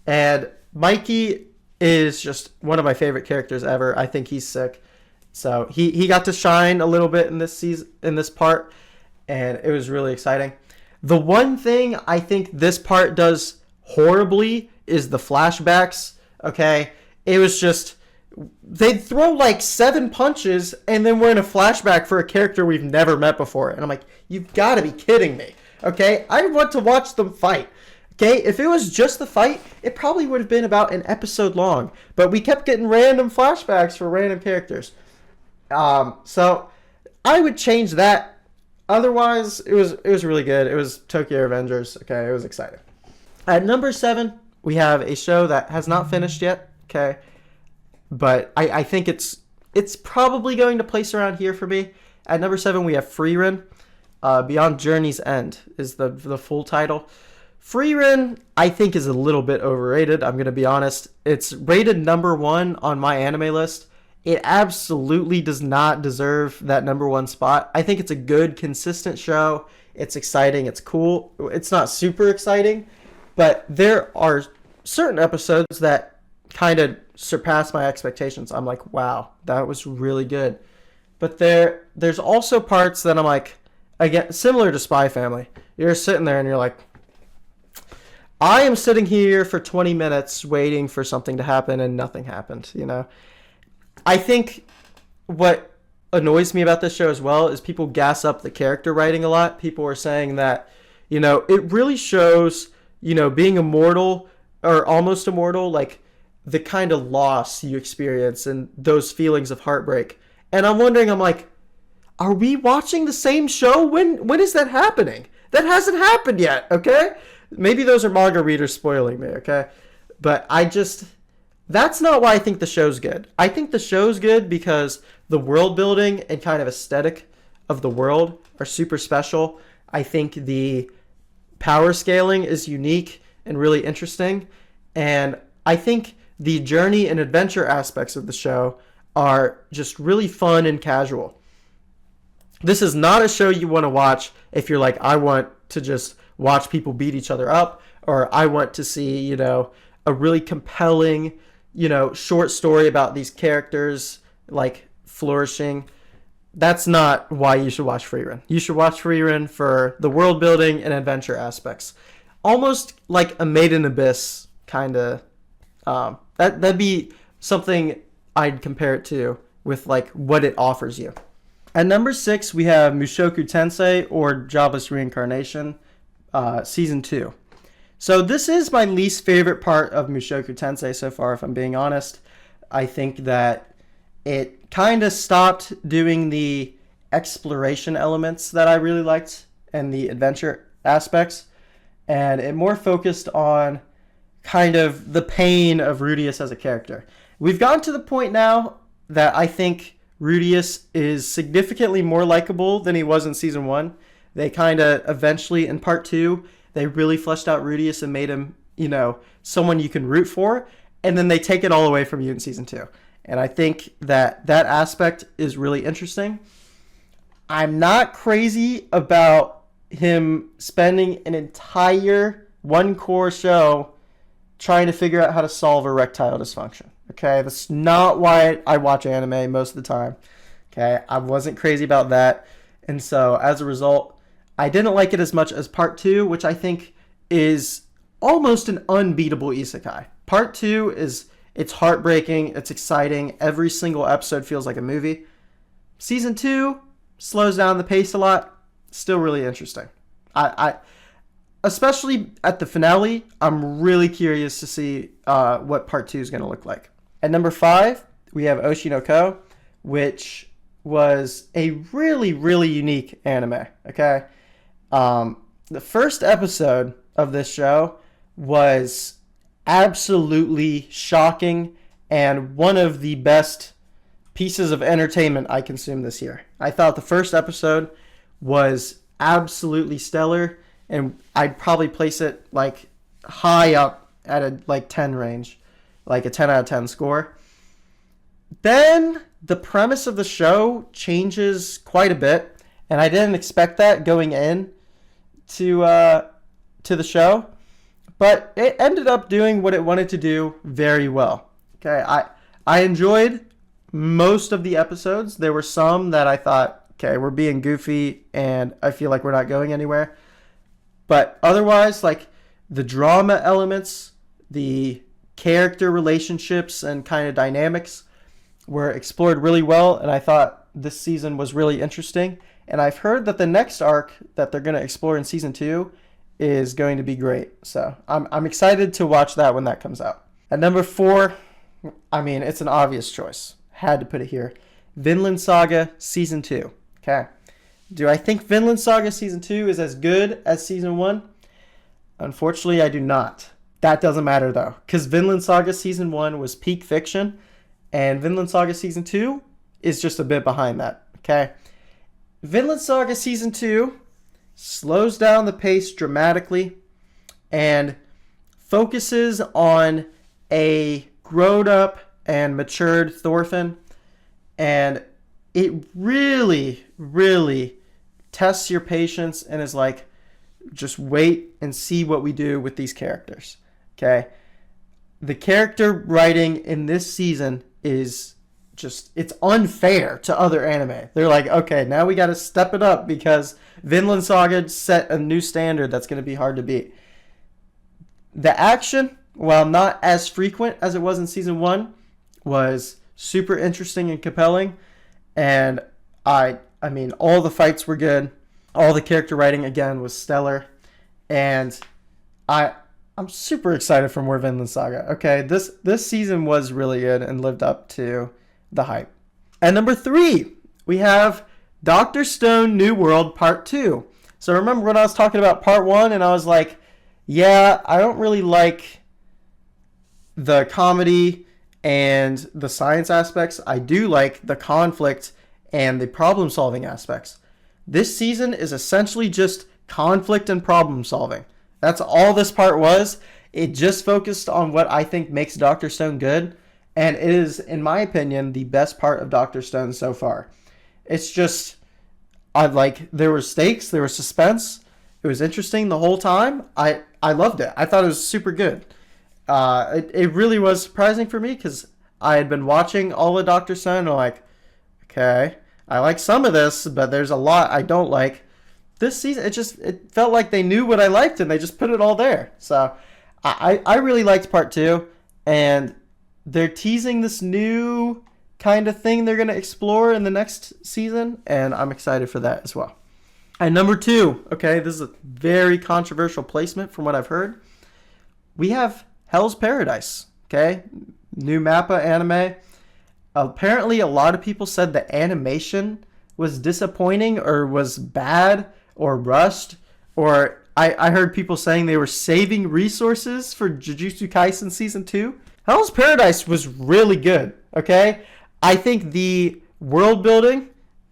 And Mikey is just one of my favorite characters ever. I think he's sick. So he got to shine a little bit in this season, in this part, and it was really exciting. The one thing I think this part does horribly is the flashbacks. Okay, it was just they'd throw like 7 punches and then we're in a flashback for a character we've never met before. And I'm like, you've got to be kidding me. Okay, I want to watch them fight. Okay, if it was just the fight, it probably would have been about an episode long. But we kept getting random flashbacks for random characters. So I would change that. Otherwise, it was really good. It was Tokyo Revengers. Okay, it was exciting. At number 7, we have a show that has not finished yet. Okay. But I think it's probably going to place around here for me. At number 7, we have Frieren. Beyond Journey's End is the full title. Frieren, I think, is a little bit overrated. I'm going to be honest. It's rated number 1 on my anime list. It absolutely does not deserve that number 1 spot. I think it's a good, consistent show. It's exciting. It's cool. It's not super exciting. But there are certain episodes that kind of surpassed my expectations. I'm like, wow, that was really good. But there's also parts that I'm like, again, similar to Spy Family. You're sitting there and you're like, I am sitting here for 20 minutes waiting for something to happen and nothing happened, you know? I think what annoys me about this show as well is people gas up the character writing a lot. People are saying that, you know, it really shows, you know, being immortal or almost immortal, like, the kind of loss you experience and those feelings of heartbreak. And I'm wondering, I'm like, are we watching the same show? When is that happening? That hasn't happened yet, okay? Maybe those are manga readers spoiling me, okay? but that's not why I think the show's good. I think the show's good because the world building and kind of aesthetic of the world are super special. I think the power scaling is unique and really interesting. And I think the journey and adventure aspects of the show are just really fun and casual. This is not a show you want to watch if you're like, I want to just watch people beat each other up, or I want to see, a really compelling, short story about these characters like flourishing. That's not why you should watch Freerun. You should watch Freerun for the world building and adventure aspects. Almost like a Made in Abyss kind of. That'd be something I'd compare it to with like what it offers you. At number 6, we have Mushoku Tensei, or Jobless Reincarnation, Season 2. So this is my least favorite part of Mushoku Tensei so far, if I'm being honest. I think that it kind of stopped doing the exploration elements that I really liked and the adventure aspects, and it more focused on kind of the pain of Rudius as a character. We've gotten to the point now that I think Rudius is significantly more likable than he was in Season 1. They kind of eventually, in Part 2, they really fleshed out Rudius and made him, someone you can root for, and then they take it all away from you in Season 2. And I think that aspect is really interesting. I'm not crazy about him spending an entire one-core show trying to figure out how to solve erectile dysfunction. Okay, that's not why I watch anime most of the time. Okay, I wasn't crazy about that. And so as a result, I didn't like it as much as Part 2, which I think is almost an unbeatable isekai. Part 2 it's heartbreaking, it's exciting. Every single episode feels like a movie. Season 2 slows down the pace a lot. Still really interesting. I especially at the finale, I'm really curious to see what Part 2 is going to look like. At number 5, we have Oshinoko, which was a really, really unique anime. Okay, the first episode of this show was absolutely shocking and one of the best pieces of entertainment I consumed this year. I thought the first episode was absolutely stellar, and I'd probably place it like high up at a like 10 range, like a 10 out of 10 score. Then the premise of the show changes quite a bit, and I didn't expect that going in to the show, but it ended up doing what it wanted to do very well. Okay, I enjoyed most of the episodes. There were some that I thought, okay, we're being goofy, and I feel like we're not going anywhere. But otherwise, like the drama elements, the character relationships and kind of dynamics were explored really well, and I thought this season was really interesting. And I've heard that the next arc that they're going to explore in Season 2 is going to be great. So I'm excited to watch that when that comes out. At number 4, I mean, it's an obvious choice. Had to put it here. Vinland Saga Season 2. Okay. Do I think Vinland Saga Season 2 is as good as Season 1? Unfortunately, I do not. That doesn't matter, though, because Vinland Saga Season 1 was peak fiction, and Vinland Saga Season 2 is just a bit behind that, okay? Vinland Saga Season 2 slows down the pace dramatically and focuses on a grown-up and matured Thorfinn, and it really, really tests your patience and is like, just wait and see what we do with these characters. Okay? The character writing in this season is just, it's unfair to other anime. They're like, okay, now we got to step it up because Vinland Saga set a new standard that's going to be hard to beat. The action, while not as frequent as it was in Season 1, was super interesting and compelling. And I mean, all the fights were good. All the character writing, again, was stellar. And I'm super excited for more Vinland Saga. Okay, this season was really good and lived up to the hype. At number 3, we have Dr. Stone New World Part 2. So remember when I was talking about Part 1 and I was like, yeah, I don't really like the comedy and the science aspects. I do like the conflict and the problem solving aspects. This season is essentially just conflict and problem solving. That's all this part was. It just focused on what I think makes Dr. Stone good, and it is, in my opinion, the best part of Dr. Stone so far. It's just, there were stakes, there was suspense. It was interesting the whole time. I loved it. I thought it was super good. It really was surprising for me because I had been watching all of Dr. Stone and I'm like, okay, I like some of this, but there's a lot I don't like. This season, it felt like they knew what I liked and they just put it all there. So I really liked part 2, and they're teasing this new kind of thing they're going to explore in the next season, and I'm excited for that as well. And number 2, okay, this is a very controversial placement from what I've heard. We have Hell's Paradise, okay? New Mappa anime. Apparently, a lot of people said the animation was disappointing or was bad or rushed, or I heard people saying they were saving resources for Jujutsu Kaisen Season 2. Hell's Paradise was really good, okay? I think the world building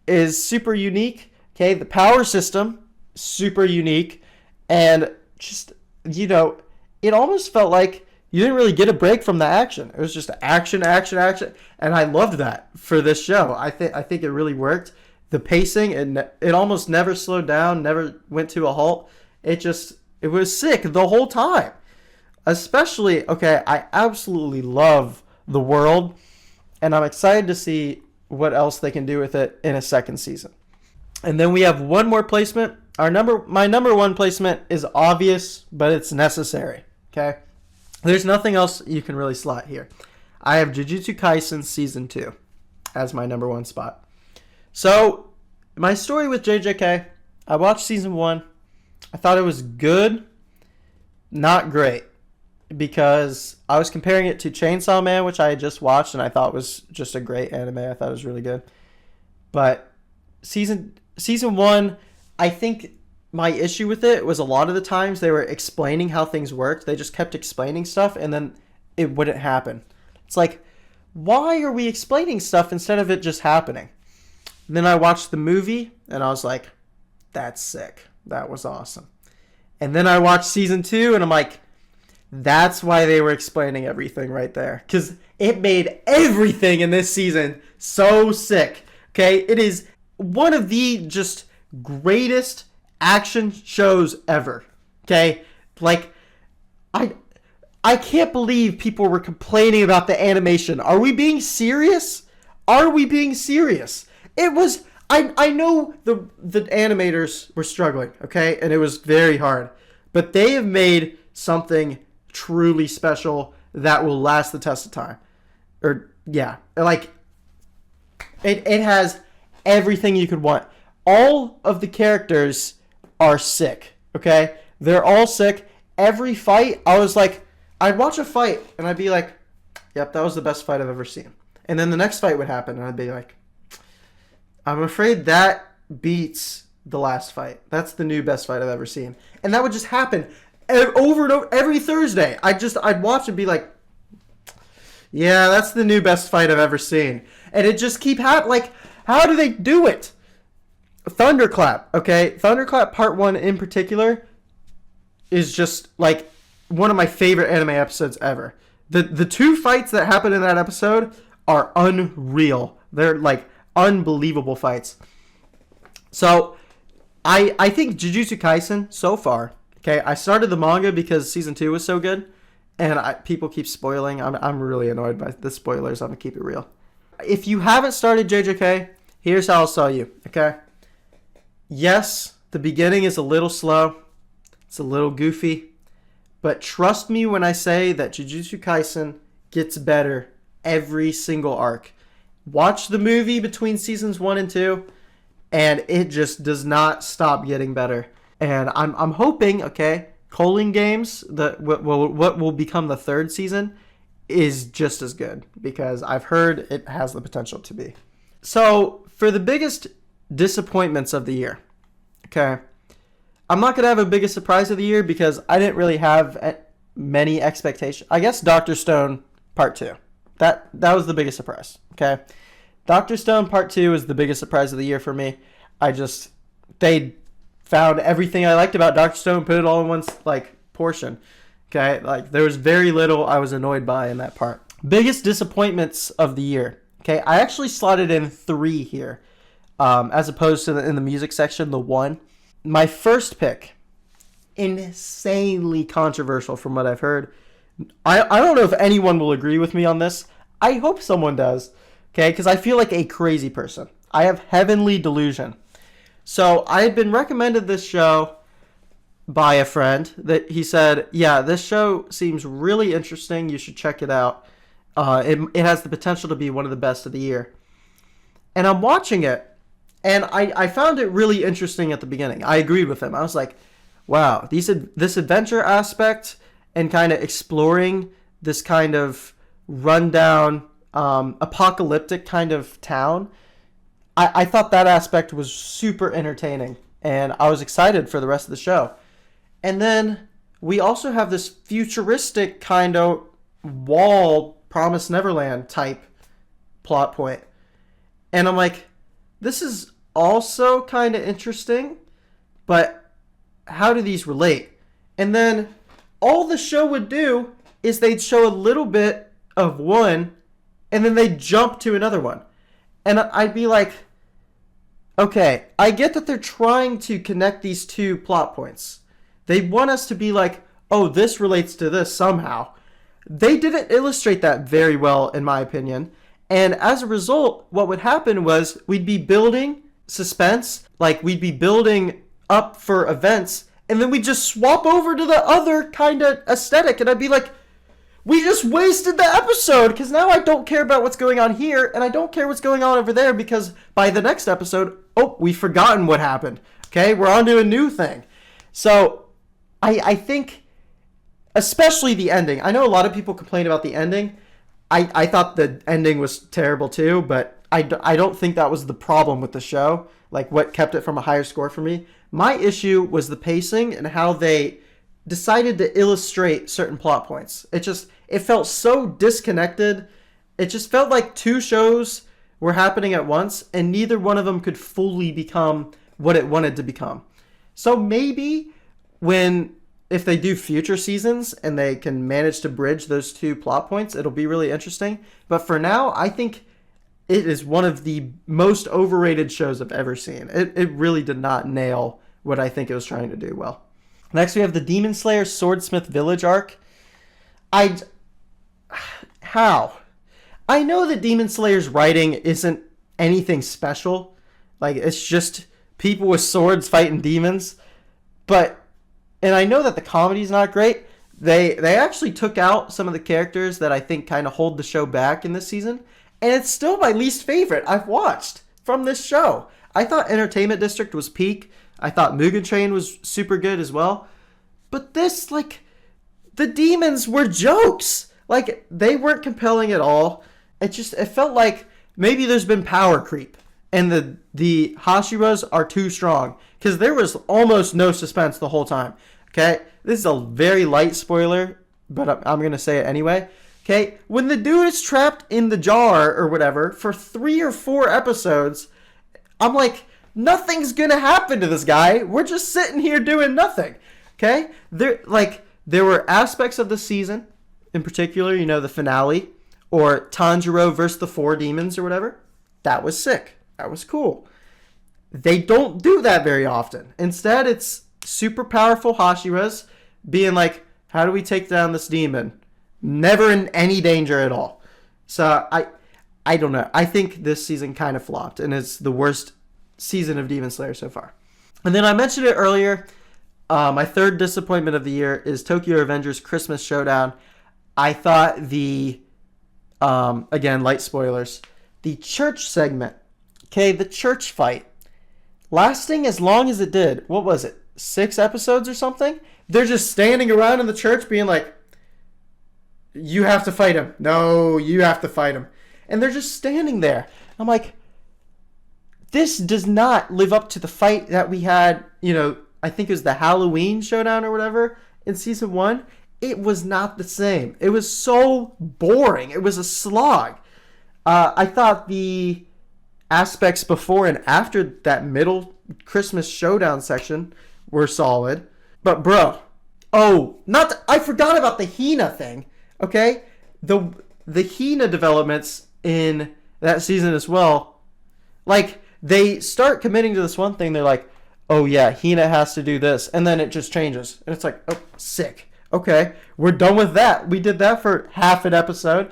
is super unique, okay? The power system, super unique, and just, it almost felt like you didn't really get a break from the action. It was just action, action, action, and I loved that for this show. I think it really worked. The pacing, it almost never slowed down, never went to a halt. It was sick the whole time. Especially, okay, I absolutely love the world, and I'm excited to see what else they can do with it in a second season. And then we have one more placement. My number 1 placement is obvious, but it's necessary, okay? There's nothing else you can really slot here. I have Jujutsu Kaisen Season 2 as my number 1 spot. So, my story with JJK, I watched Season 1. I thought it was good, not great, because I was comparing it to Chainsaw Man, which I had just watched, and I thought was just a great anime. I thought it was really good. But Season 1, I think my issue with it was a lot of the times they were explaining how things worked. They just kept explaining stuff, and then it wouldn't happen. It's like, why are we explaining stuff instead of it just happening? And then I watched the movie, and I was like, that's sick. That was awesome. And then I watched Season 2, and I'm like, that's why they were explaining everything right there. Because it made everything in this season so sick. Okay? It is one of the just greatest action shows ever. Okay? Like, I can't believe people were complaining about the animation. Are we being serious? Are we being serious? It was... I know the animators were struggling, okay? And it was very hard. But they have made something truly special that will last the test of time. Or, yeah. Like, it has everything you could want. All of the characters are sick, okay? They're all sick. Every fight, I was like... I'd watch a fight, and I'd be like, yep, that was the best fight I've ever seen. And then the next fight would happen, and I'd be like... I'm afraid that beats the last fight. That's the new best fight I've ever seen. And that would just happen over and over every Thursday. I'd watch and be like, yeah, that's the new best fight I've ever seen. And it just keep happening. Like, how do they do it? Thunderclap, okay? Thunderclap Part 1 in particular is just like one of my favorite anime episodes ever. The 2 fights that happen in that episode are unreal. They're like unbelievable fights. So I think Jujutsu Kaisen so far, okay, I started the manga because season 2 was so good, and people keep spoiling. I'm really annoyed by the spoilers. I'm gonna keep it real. If you haven't started JJK, here's how I'll sell you, okay? Yes, the beginning is a little slow. It's a little goofy. But trust me when I say that Jujutsu Kaisen gets better every single arc. Watch the movie between seasons 1 and 2, and it just does not stop getting better. And I'm hoping, okay, Colon Games, what will become the 3rd season, is just as good, because I've heard it has the potential to be. So, for the biggest disappointments of the year, okay, I'm not going to have a biggest surprise of the year because I didn't really have many expectations. I guess Doctor Stone Part 2. That was the biggest surprise. Okay, Doctor Stone Part 2 is the biggest surprise of the year for me. They found everything I liked about Doctor Stone, put it all in one portion. Okay, there was very little I was annoyed by in that part. Biggest disappointments of the year. Okay, I actually slotted in 3 here, as opposed to in the music section, the 1. My first pick, insanely controversial from what I've heard. I don't know if anyone will agree with me on this. I hope someone does. Okay, because I feel like a crazy person. I have heavenly delusion. So I had been recommended this show by a friend that he said, yeah, this show seems really interesting. You should check it out. It has the potential to be one of the best of the year. And I'm watching it, and I found it really interesting at the beginning. I agreed with him. I was like, wow, this adventure aspect and kind of exploring this kind of rundown, apocalyptic kind of town, I thought that aspect was super entertaining, and I was excited for the rest of the show. And then we also have this futuristic kind of wall, Promised Neverland type plot point. And I'm like, this is also kind of interesting, but how do these relate? And then all the show would do is they'd show a little bit of one, and then they'd jump to another one. And I'd be like, okay, I get that they're trying to connect these 2 plot points. They want us to be like, oh, this relates to this somehow. They didn't illustrate that very well, in my opinion. And as a result, what would happen was we'd be building suspense, we'd be building up for events, and then we'd just swap over to the other kind of aesthetic, and I'd be like, we just wasted the episode, because now I don't care about what's going on here, and I don't care what's going on over there, because by the next episode, we've forgotten what happened. Okay, we're on to a new thing. So I think, especially the ending. I know a lot of people complain about the ending. I thought the ending was terrible too, but I don't think that was the problem with the show, what kept it from a higher score for me. My issue was the pacing and how they decided to illustrate certain plot points. It felt so disconnected. It just felt like 2 shows were happening at once, and neither one of them could fully become what it wanted to become. So maybe if they do future seasons and they can manage to bridge those 2 plot points, it'll be really interesting. But for now, I think it is one of the most overrated shows I've ever seen. It really did not nail what I think it was trying to do well. Next, we have the Demon Slayer Swordsmith Village arc. How? I know that Demon Slayer's writing isn't anything special. It's just people with swords fighting demons. And I know that the comedy's not great. They actually took out some of the characters that I think kind of hold the show back in this season. And it's still my least favorite I've watched from this show. I thought Entertainment District was peak. I thought Mugen Train was super good as well. But this, the demons were jokes. They weren't compelling at all. It felt like maybe there's been power creep. And the Hashiras are too strong. Because there was almost no suspense the whole time. Okay? This is a very light spoiler, but I'm going to say it anyway. Okay? When the dude is trapped in the jar or whatever for 3 or 4 episodes, I'm like, nothing's going to happen to this guy. We're just sitting here doing nothing. Okay? There were aspects of the season, in particular, the finale, or Tanjiro versus the 4 demons or whatever. That was sick. That was cool. They don't do that very often. Instead, it's super powerful Hashiras being like, how do we take down this demon? Never in any danger at all. So I don't know. I think this season kind of flopped, and it's the worst season of Demon Slayer so far. And then I mentioned it earlier. My third disappointment of the year is Tokyo Revengers Christmas Showdown. I thought again, light spoilers, the church segment, the church fight, lasting as long as it did. What was it? 6 episodes or something? They're just standing around in the church being like, you have to fight him. No, you have to fight him. And they're just standing there. I'm like, this does not live up to the fight that we had, I think it was the Halloween showdown or whatever in season 1. it was not the same. It was so boring. It was a slog. I thought the aspects before and after that middle Christmas showdown section were solid. But bro, I forgot about the Hina thing. Okay? The Hina developments in that season as well. Like, they start committing to this one thing. They're like, oh yeah, Hina has to do this. And then it just changes. And it's like, oh, sick. Okay, we're done with that. We did that for half an episode.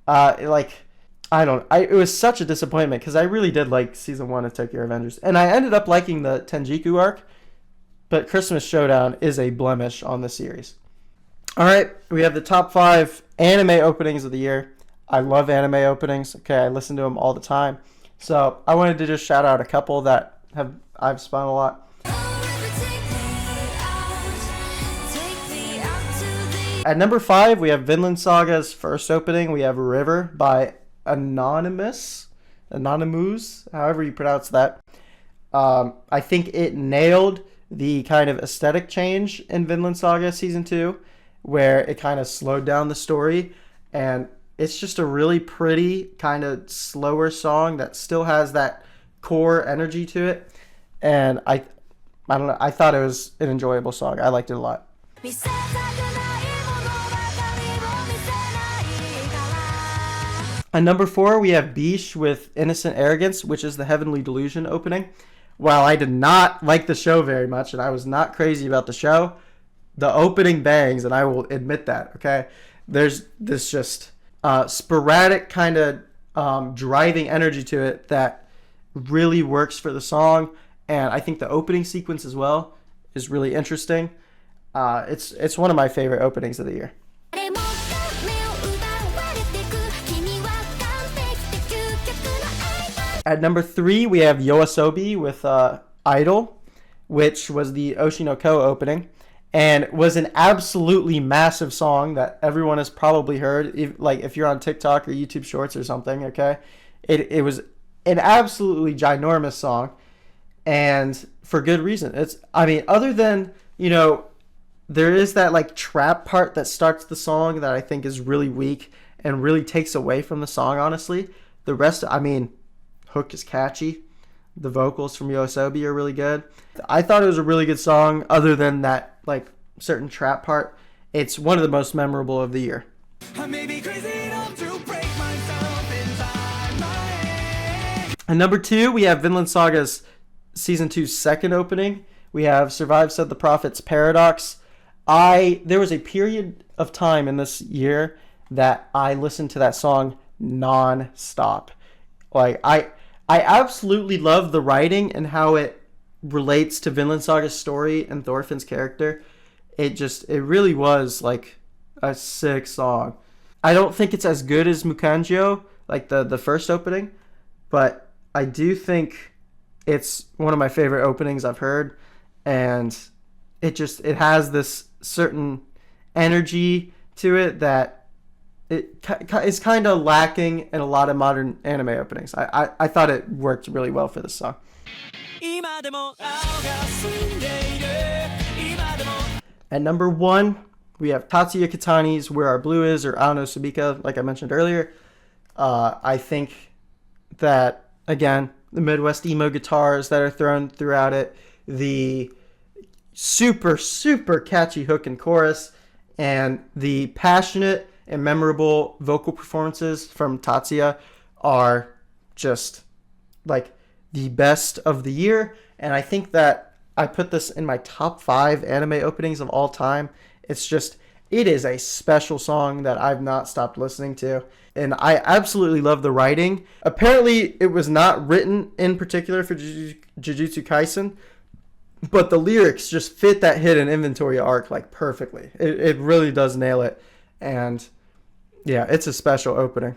It was such a disappointment because I really did like season 1 of Tokyo Revengers. And I ended up liking the Tenjiku arc. But Christmas Showdown is a blemish on the series. All right, we have the top 5 anime openings of the year. I love anime openings. Okay, I listen to them all the time. So I wanted to just shout out a couple that I've spun a lot. At number 5, we have Vinland Saga's first opening. We have River by Anonymous, however you pronounce that. I think it nailed the kind of aesthetic change in Vinland Saga Season 2, where it kind of slowed down the story, and it's just a really pretty, kind of slower song that still has that core energy to it, and I don't know, I thought it was an enjoyable song. I liked it a lot. At number 4, we have Bish with Innocent Arrogance, which is the Heavenly Delusion opening. While I did not like the show very much, and I was not crazy about the show, the opening bangs, and I will admit that, okay? There's this just sporadic kind of driving energy to it that really works for the song, and I think the opening sequence as well is really interesting. It's one of my favorite openings of the year. At number 3, we have Yoasobi with Idol, which was the Oshinoko opening, and was an absolutely massive song that everyone has probably heard, if you're on TikTok or YouTube Shorts or something, okay? It was an absolutely ginormous song, and for good reason. Other than, there is that, like, trap part that starts the song that I think is really weak and really takes away from the song, honestly. The rest, hook is catchy. The vocals from Yoasobi are really good. I thought it was a really good song other than that, like, certain trap part. It's one of the most memorable of the year. And number 2, we have Vinland Saga's Season 2's second opening. We have Survive Said the Prophet's Paradox. There was a period of time in this year that I listened to that song non-stop. Like, I absolutely love the writing and how it relates to Vinland Saga's story and Thorfinn's character. It really was like a sick song. I don't think it's as good as Mukanjo, like the first opening, but I do think it's one of my favorite openings I've heard, and it has this certain energy to it that it is kind of lacking in a lot of modern anime openings. I thought it worked really well for this song. At number 1, we have Tatsuya Kitani's Where Our Blue Is, or Ano Subika, like I mentioned earlier. I think that, again, the Midwest emo guitars that are thrown throughout it, the super, super catchy hook and chorus, and the passionate and memorable vocal performances from Tatsuya are just like the best of the year. And I think that I put this in my top 5 anime openings of all time. It is a special song that I've not stopped listening to. And I absolutely love the writing. Apparently, it was not written in particular for Jujutsu Kaisen, but the lyrics just fit that hidden inventory arc like perfectly. It really does nail it. And yeah, it's a special opening.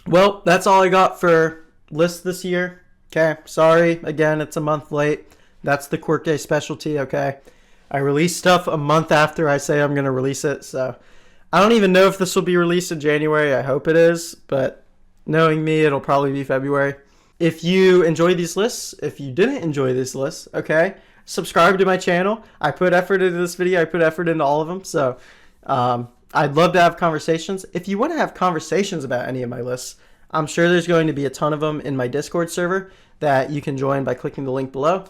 Well, that's all I got for lists this year. Okay, sorry. Again, it's a month late. That's the Quirkay specialty, okay? I release stuff a month after I say I'm going to release it, so I don't even know if this will be released in January. I hope it is, but knowing me, it'll probably be February. If you enjoy these lists, if you didn't enjoy these lists, okay, subscribe to my channel. I put effort into this video. I put effort into all of them, so I'd love to have conversations. If you want to have conversations about any of my lists, I'm sure there's going to be a ton of them in my Discord server that you can join by clicking the link below.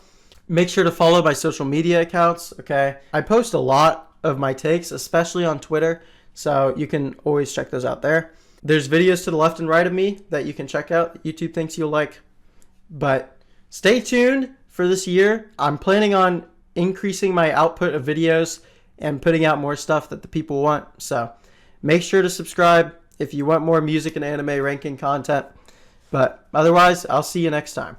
Make sure to follow my social media accounts, okay? I post a lot of my takes, especially on Twitter, so you can always check those out there. There's videos to the left and right of me that you can check out that YouTube thinks you'll like. But stay tuned for this year. I'm planning on increasing my output of videos and putting out more stuff that the people want. So make sure to subscribe if you want more music and anime ranking content. But otherwise, I'll see you next time.